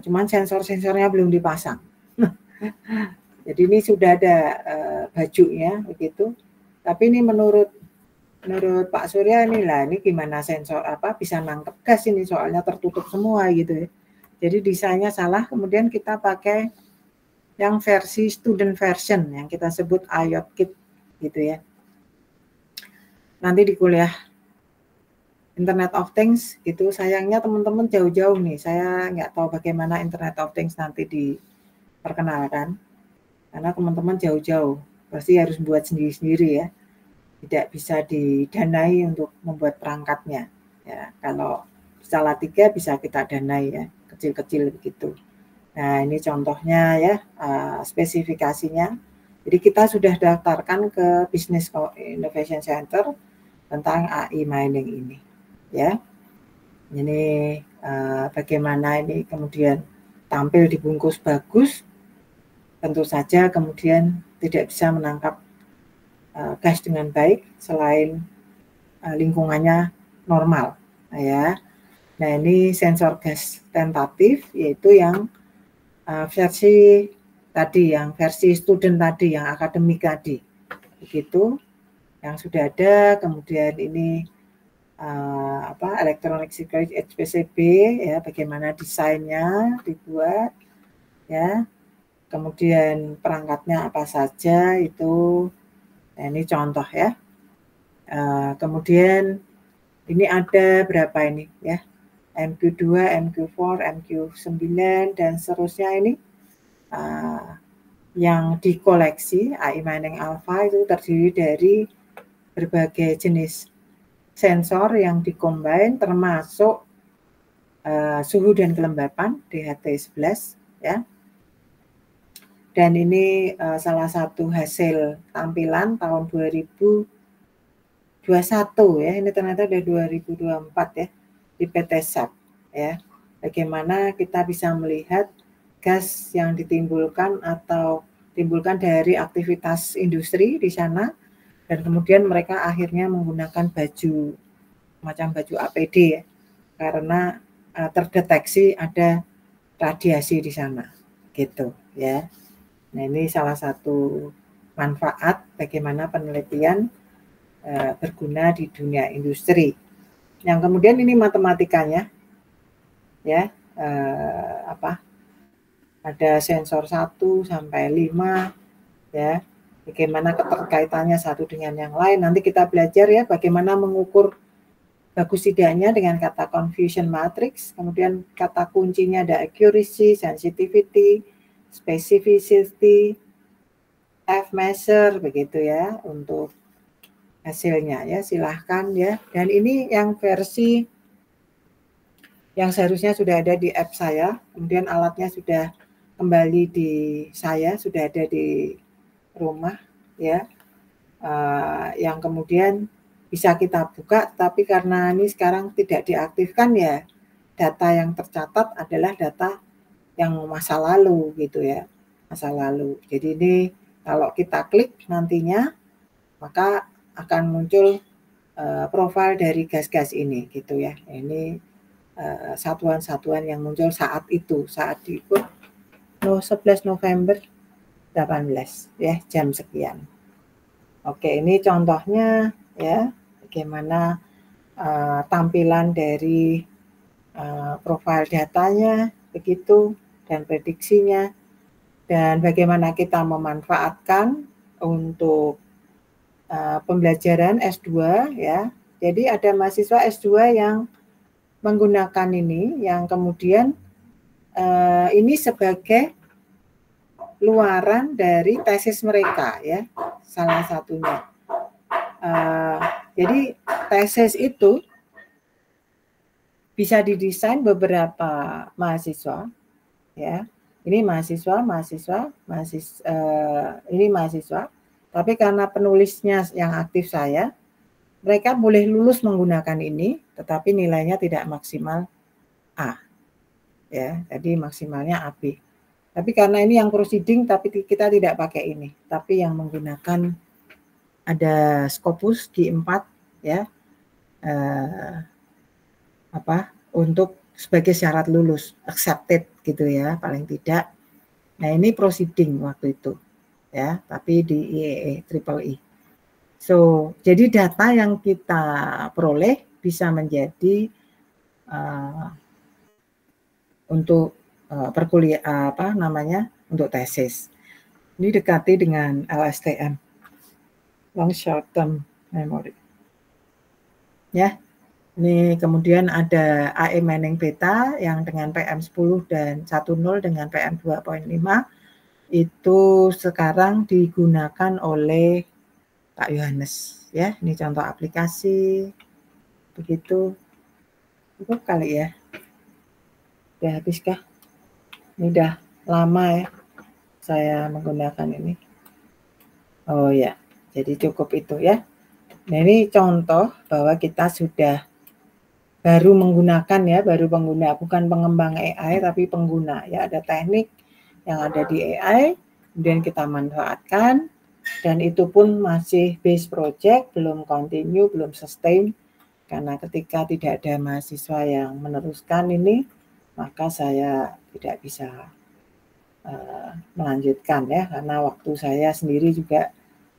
Cuman sensor-sensornya belum dipasang. Jadi ini sudah ada bajunya, begitu. Tapi ini menurut Pak Surya ini gimana sensor bisa nangkep gas ini, soalnya tertutup semua gitu ya. Jadi desainnya salah, kemudian kita pakai yang versi student version yang kita sebut IoT Kit gitu ya. Nanti di kuliah Internet of Things gitu, sayangnya teman-teman jauh-jauh nih, saya nggak tahu bagaimana Internet of Things nanti diperkenalkan, karena teman-teman jauh-jauh, pasti harus buat sendiri-sendiri ya, tidak bisa didanai untuk membuat perangkatnya. Ya, kalau Salatiga bisa kita danai ya, kecil-kecil begitu. Nah, ini contohnya ya, spesifikasinya. Jadi kita sudah daftarkan ke Business Innovation Center tentang AI mining ini. Ya, ini bagaimana ini kemudian tampil dibungkus bagus, tentu saja kemudian tidak bisa menangkap gas dengan baik selain lingkungannya normal. Nah, ya. Nah, ini sensor gas tentatif, yaitu yang versi tadi, yang versi student tadi, yang akademik tadi, begitu, yang sudah ada. Kemudian ini Electronic Security HPCB ya, bagaimana desainnya dibuat ya, kemudian perangkatnya apa saja itu. Nah, ini contoh ya. Kemudian ini ada berapa ini ya, MQ2, MQ4, MQ9 dan seterusnya ini yang dikoleksi AI Mining Alpha itu terdiri dari berbagai jenis sensor yang dikombin, termasuk suhu dan kelembapan DHT11 ya. Dan ini salah satu hasil tampilan tahun 2021 ya, ini ternyata ada 2024 ya di PT SAP ya. Bagaimana kita bisa melihat gas yang ditimbulkan atau timbulkan dari aktivitas industri di sana, dan kemudian mereka akhirnya menggunakan baju macam baju APD ya, karena terdeteksi ada radiasi di sana, gitu ya. Nah, ini salah satu manfaat bagaimana penelitian berguna di dunia industri. Yang kemudian ini matematikanya, ya, ada sensor 1 sampai 5, ya, bagaimana keterkaitannya satu dengan yang lain. Nanti kita belajar ya bagaimana mengukur bagus tidaknya dengan kata confusion matrix, kemudian kata kuncinya ada accuracy, sensitivity, specificity, F-measure, begitu ya, untuk hasilnya ya, silahkan ya. Dan ini yang versi yang seharusnya sudah ada di app saya, kemudian alatnya sudah kembali di saya, sudah ada di rumah ya, yang kemudian bisa kita buka, tapi karena ini sekarang tidak diaktifkan ya, data yang tercatat adalah data yang masa lalu gitu ya, masa lalu. Jadi ini kalau kita klik nantinya, maka akan muncul profil dari gas-gas ini gitu ya. Ini satuan-satuan yang muncul saat itu, saat diikut 11 November 18 ya, jam sekian. Oke, ini contohnya ya, bagaimana tampilan dari profil datanya begitu, dan prediksinya, dan bagaimana kita memanfaatkan untuk pembelajaran S2 ya. Jadi ada mahasiswa S2 yang menggunakan ini, yang kemudian ini sebagai luaran dari tesis mereka ya, salah satunya. Jadi tesis itu bisa didesain beberapa mahasiswa ya. Ini ini mahasiswa, tapi karena penulisnya yang aktif saya, mereka boleh lulus menggunakan ini, tetapi nilainya tidak maksimal A. Ya, jadi maksimalnya AB. Tapi karena ini yang proceeding, tapi kita tidak pakai ini, tapi yang menggunakan ada Scopus G4 ya, untuk sebagai syarat lulus, accepted gitu ya, paling tidak. Nah, ini proceeding waktu itu ya, tapi di IEEE. So, jadi data yang kita peroleh bisa menjadi untuk perkuliahan, untuk tesis. Ini dekati dengan LSTM, long short term memory. Ya. Ini kemudian ada AE Manning Beta yang dengan PM10 dan 10 dengan PM2.5 itu sekarang digunakan oleh Pak Yohanes ya. Ini contoh aplikasi begitu. Cukup kali ya. Udah habiskah? Ini udah lama ya saya menggunakan ini. Oh ya, jadi cukup itu ya. Nah, ini contoh bahwa kita sudah baru menggunakan ya, baru pengguna, bukan pengembang AI tapi pengguna ya. Ada teknik yang ada di AI, kemudian kita manfaatkan, dan itu pun masih base project, belum continue, belum sustain, karena ketika tidak ada mahasiswa yang meneruskan ini, maka saya tidak bisa melanjutkan ya, karena waktu saya sendiri juga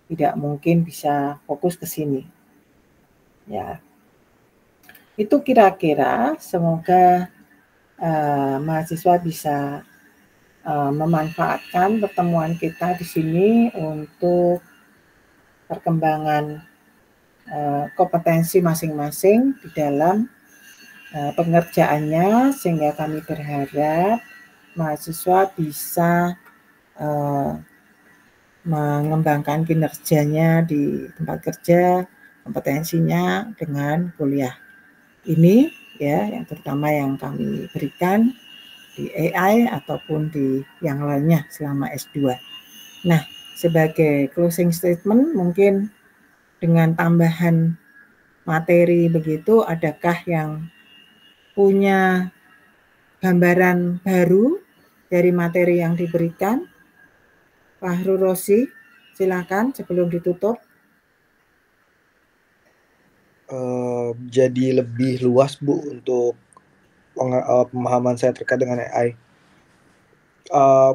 tidak mungkin bisa fokus ke sini ya. Itu kira-kira, semoga mahasiswa bisa memanfaatkan pertemuan kita di sini untuk perkembangan kompetensi masing-masing di dalam pengerjaannya, sehingga kami berharap mahasiswa bisa mengembangkan kinerjanya di tempat kerja, kompetensinya dengan kuliah ini ya, yang terutama yang kami berikan di AI ataupun di yang lainnya selama S2. Nah, sebagai closing statement mungkin dengan tambahan materi begitu, adakah yang punya gambaran baru dari materi yang diberikan? Pak Fahru Rosi, silakan sebelum ditutup. Jadi lebih luas Bu untuk pemahaman saya terkait dengan AI.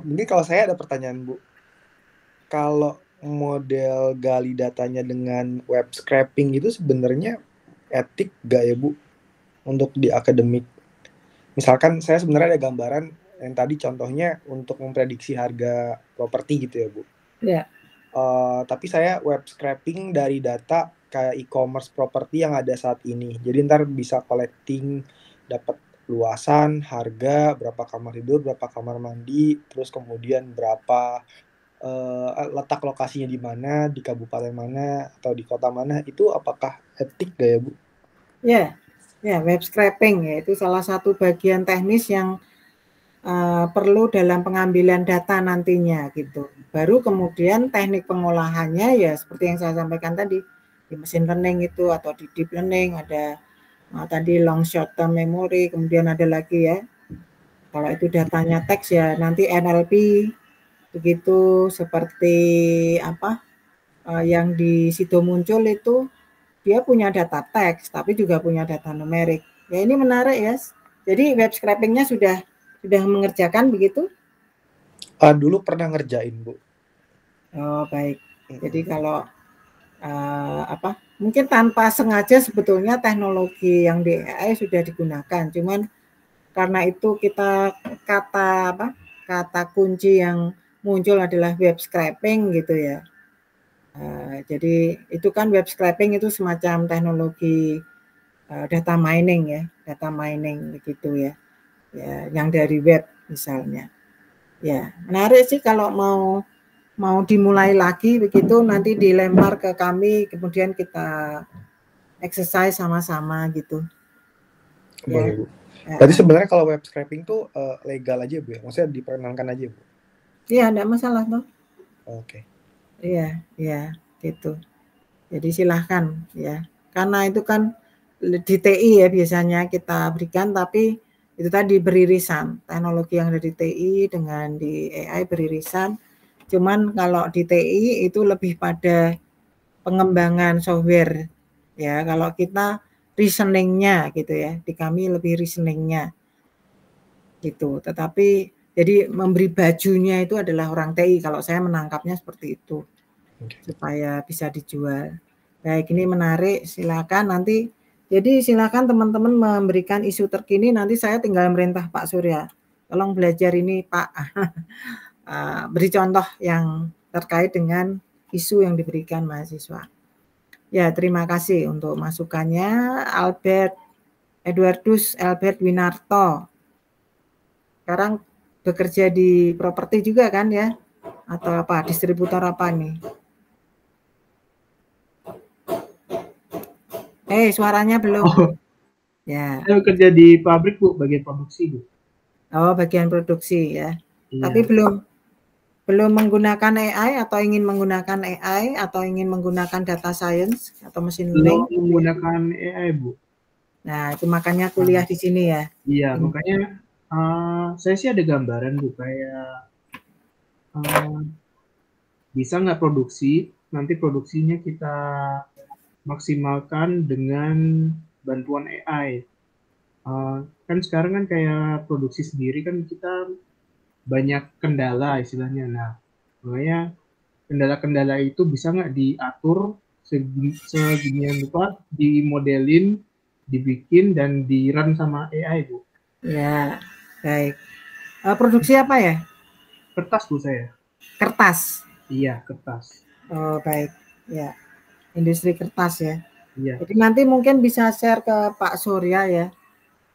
Mungkin kalau saya ada pertanyaan, Bu. Kalau model gali datanya dengan web scraping itu sebenarnya etik gak ya, Bu, untuk di akademik? Misalkan saya sebenarnya ada gambaran yang tadi contohnya untuk memprediksi harga properti gitu ya, Bu. Ya. Tapi saya web scraping dari data kayak e-commerce properti yang ada saat ini. Jadi ntar bisa collecting, dapat luasan, harga, berapa kamar tidur, berapa kamar mandi, terus kemudian berapa letak lokasinya di mana, di kabupaten mana atau di kota mana, itu apakah etik gak ya, Bu? Ya, web scraping ya itu salah satu bagian teknis yang perlu dalam pengambilan data nantinya gitu. Baru kemudian teknik pengolahannya ya seperti yang saya sampaikan tadi di machine learning itu atau di deep learning ada tadi long short term memory, kemudian ada lagi ya kalau itu datanya teks ya nanti NLP begitu seperti apa yang di situ muncul itu dia punya data teks tapi juga punya data numerik. Ya ini menarik ya. Jadi web scrapingnya sudah mengerjakan begitu? Dulu pernah ngerjain, Bu. Oh baik. Jadi kalau mungkin tanpa sengaja sebetulnya teknologi yang di AI sudah digunakan. Cuman karena itu kita kata kunci yang muncul adalah web scraping gitu ya. Jadi itu kan web scraping itu semacam teknologi data mining begitu ya. Ya, yang dari web misalnya. Ya, menarik sih kalau mau dimulai lagi begitu nanti dilempar ke kami kemudian kita exercise sama-sama gitu. Boleh, Bu. Berarti sebenarnya kalau web scraping tuh legal aja, Bu ya? Maksudnya diperkenankan aja, Bu? Iya, enggak masalah tuh. Oke. Iya, gitu. Jadi silahkan ya. Karena itu kan di TI ya biasanya kita berikan, tapi itu tadi beririsan. Teknologi yang ada di TI dengan di AI beririsan. Cuman kalau di TI itu lebih pada pengembangan software. Ya, kalau kita reasoning-nya gitu ya. Di kami lebih reasoning-nya. Gitu. Tetapi jadi memberi bajunya itu adalah orang TI. Kalau saya menangkapnya seperti itu. Supaya bisa dijual. Baik, ini menarik. Silakan nanti. Jadi silakan teman-teman memberikan isu terkini. Nanti saya tinggal merintah Pak Surya. Tolong belajar ini Pak. Beri contoh yang terkait dengan isu yang diberikan mahasiswa. Ya, terima kasih untuk masukannya. Edwardus Albert Winarto. Sekarang bekerja di properti juga kan ya? Atau apa? Distributor apa nih? Suaranya belum. Oh. Ya. Saya bekerja di pabrik, Bu, bagian produksi, Bu. Oh, bagian produksi ya. Iya. Tapi belum menggunakan AI atau ingin menggunakan AI atau ingin menggunakan data science atau machine learning? Belum menggunakan AI, Bu. Nah, itu makanya kuliah di sini ya. Iya, makanya saya sih ada gambaran, Bu, kayak bisa nggak produksi, nanti produksinya kita maksimalkan dengan bantuan AI. Kan sekarang kan kayak produksi sendiri kan kita banyak kendala istilahnya. Nah, makanya kendala-kendala itu bisa nggak diatur seginian rupa, dimodelin, dibikin, dan di-run sama AI, Bu. Ya, baik. Produksi apa ya? Kertas, Bu, saya. Kertas? Iya, kertas. Oh, baik. Ya, industri kertas ya. Iya. Jadi nanti mungkin bisa share ke Pak Surya ya.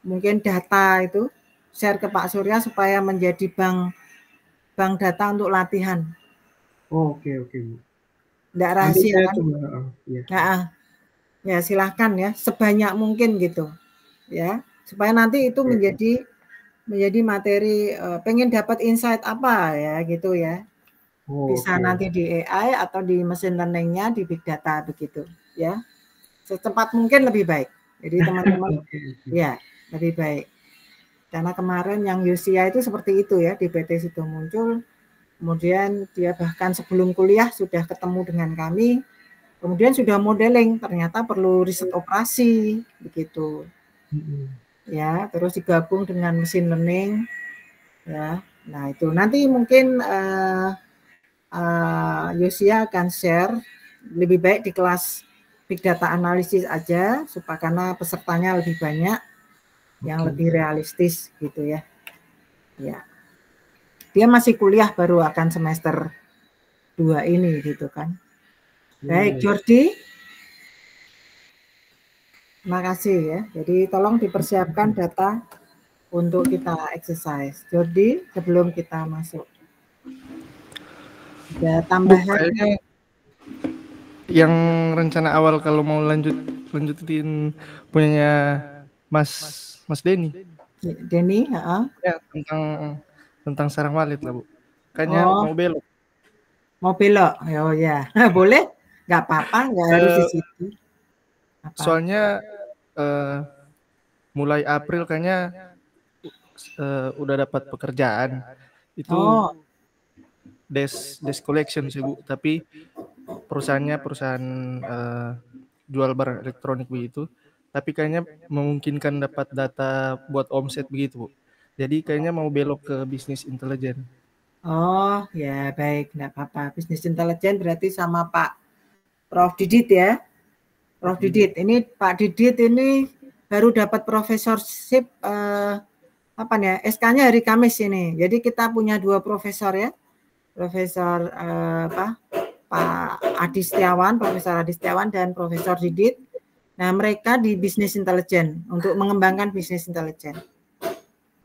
Mungkin data itu share ke Pak Surya supaya menjadi bank data untuk latihan. Oh, oke, Bu. Nggak rahasia kan? Coba, ya. Ya silahkan ya, sebanyak mungkin gitu. Ya, supaya nanti itu menjadi materi pengen dapat insight apa ya gitu ya. Bisa nanti di AI atau di mesin learning-nya di big data begitu ya. Secepat mungkin lebih baik. Jadi teman-teman ya, lebih baik. Karena kemarin yang Yosia itu seperti itu ya, di PT Sido muncul. Kemudian dia bahkan sebelum kuliah sudah ketemu dengan kami. Kemudian sudah modeling, ternyata perlu riset operasi begitu. ya, terus digabung dengan machine learning, ya. Nah itu nanti mungkin Yosia akan share, lebih baik di kelas Big Data Analysis aja, supaya karena pesertanya lebih banyak, yang lebih realistis gitu ya. Ya, dia masih kuliah baru akan semester 2 ini gitu kan. Baik, Jordi. Terima kasih ya. Jadi tolong dipersiapkan data untuk kita exercise. Jordi, sebelum kita masuk. Ada tambahan? Kayaknya yang rencana awal kalau mau lanjutin punyanya Mas Denny. Denny, ya tentang sarang walet lah Bu. Kayaknya mau belok. Mau belok, oh ya, boleh, nggak apa-apa, nggak harus di situ. Soalnya mulai April kayaknya udah dapat pekerjaan itu desk collection sih Bu, tapi perusahaannya perusahaan jual barang elektronik begitu, tapi kayaknya memungkinkan dapat data buat omset begitu Bu. Jadi kayaknya mau belok ke bisnis intelijen. Oh ya baik, nggak apa-apa. Bisnis intelijen berarti sama Pak Prof Didit ya. Prof Didit, ini Pak Didit ini baru dapat profesorship apa nih? SK-nya hari Kamis ini. Jadi kita punya 2 profesor ya. Profesor Pak Adi Setiawan, Profesor Adi Setiawan dan Profesor Didit. Nah, mereka di bisnis intelijen untuk mengembangkan bisnis intelijen.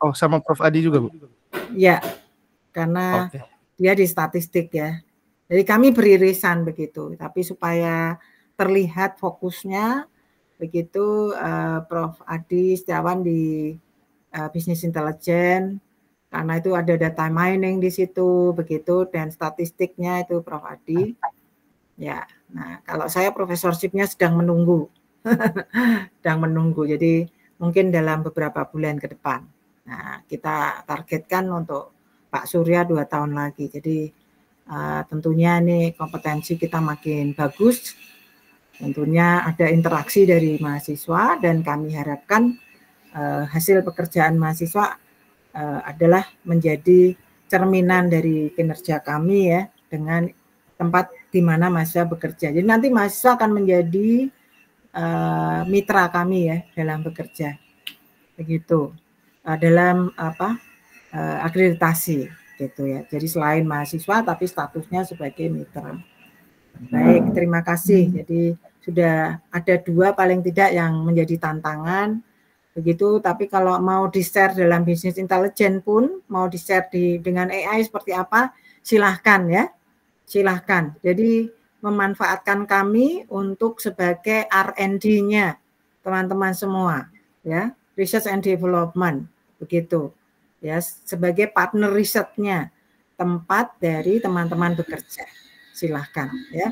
Oh, sama Prof Adi juga, Bu? Ya, karena dia di statistik ya. Jadi kami beririsan begitu, tapi supaya terlihat fokusnya begitu Prof Adi Setiawan di bisnis intelijen, karena itu ada data mining di situ begitu, dan statistiknya itu Prof Adi. Ya, nah kalau saya profesorshipnya sedang menunggu, sedang menunggu. Jadi mungkin dalam beberapa bulan ke depan. Nah, kita targetkan untuk Pak Surya 2 tahun lagi. Jadi tentunya nih kompetensi kita makin bagus. Tentunya ada interaksi dari mahasiswa dan kami harapkan hasil pekerjaan mahasiswa adalah menjadi cerminan dari kinerja kami ya, dengan tempat di mana mahasiswa bekerja. Jadi nanti mahasiswa akan menjadi mitra kami ya dalam bekerja. Begitu. Dalam akreditasi gitu ya. Jadi selain mahasiswa tapi statusnya sebagai mitra. Baik, terima kasih. Jadi sudah ada 2 paling tidak yang menjadi tantangan begitu, tapi kalau mau di-share dalam bisnis intelijen pun, mau di-share dengan AI seperti apa, silahkan ya. Silahkan. Jadi memanfaatkan kami untuk sebagai R&D-nya teman-teman semua ya, research and development begitu. Ya, sebagai partner risetnya, tempat dari teman-teman bekerja. Silahkan ya.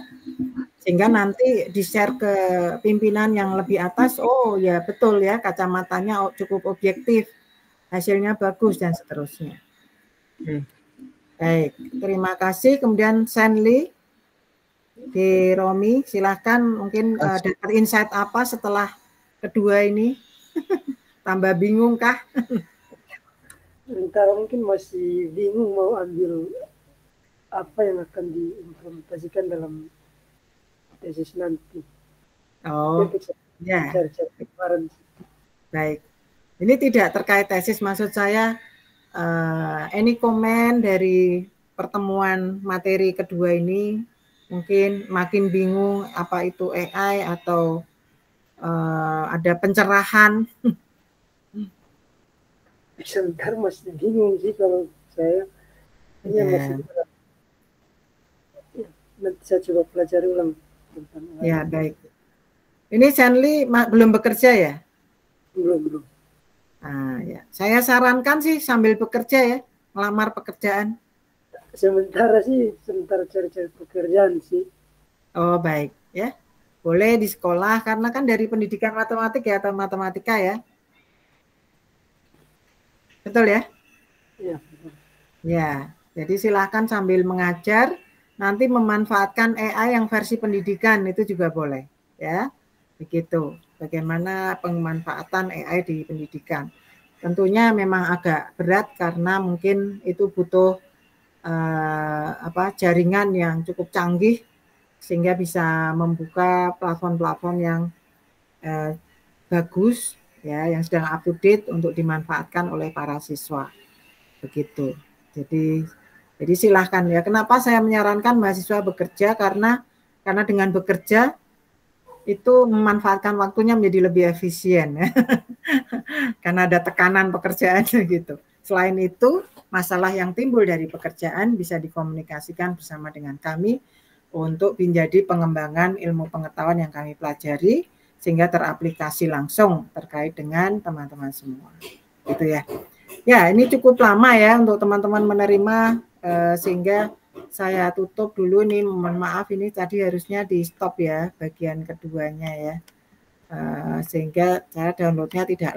Sehingga nanti di-share ke pimpinan yang lebih atas, oh ya betul ya, kacamatanya cukup objektif, hasilnya bagus dan seterusnya. Baik, terima kasih. Kemudian Senli di Romi, silahkan mungkin dapat insight apa setelah kedua ini? Tambah bingung kah? Sementara mungkin masih bingung mau ambil apa yang akan diimplementasikan dalam tesis nanti. Oh, ya. Baik. Ini tidak terkait tesis, maksud saya any comment dari pertemuan materi kedua ini, mungkin makin bingung apa itu AI atau ada pencerahan. Sebentar masih bingung sih kalau saya. Ini masih nanti saya coba pelajari ulang. Ya, baik. Ini Senli belum bekerja ya? Belum. Nah, ya. Saya sarankan sih sambil bekerja ya, melamar pekerjaan. Sementara cari-cari pekerjaan sih. Oh, baik ya. Boleh di sekolah karena kan dari pendidikan matematik ya atau matematika ya. Betul ya? Iya. Ya, jadi silakan sambil mengajar, nanti memanfaatkan AI yang versi pendidikan itu juga boleh ya. Begitu. bagaimana pemanfaatan AI di pendidikan. Tentunya memang agak berat karena mungkin itu butuh jaringan yang cukup canggih sehingga bisa membuka platform-platform yang bagus ya, yang sedang up to date untuk dimanfaatkan oleh para siswa. Begitu. Jadi silahkan ya. Kenapa saya menyarankan mahasiswa bekerja? Karena dengan bekerja itu memanfaatkan waktunya menjadi lebih efisien ya. Karena ada tekanan pekerjaan gitu. Selain itu, masalah yang timbul dari pekerjaan bisa dikomunikasikan bersama dengan kami untuk menjadi pengembangan ilmu pengetahuan yang kami pelajari sehingga teraplikasi langsung terkait dengan teman-teman semua. Gitu ya. Ya, ini cukup lama ya untuk teman-teman menerima sehingga saya tutup dulu nih. Mohon maaf ini tadi harusnya di stop ya bagian keduanya ya. Sehingga saya downloadnya tidak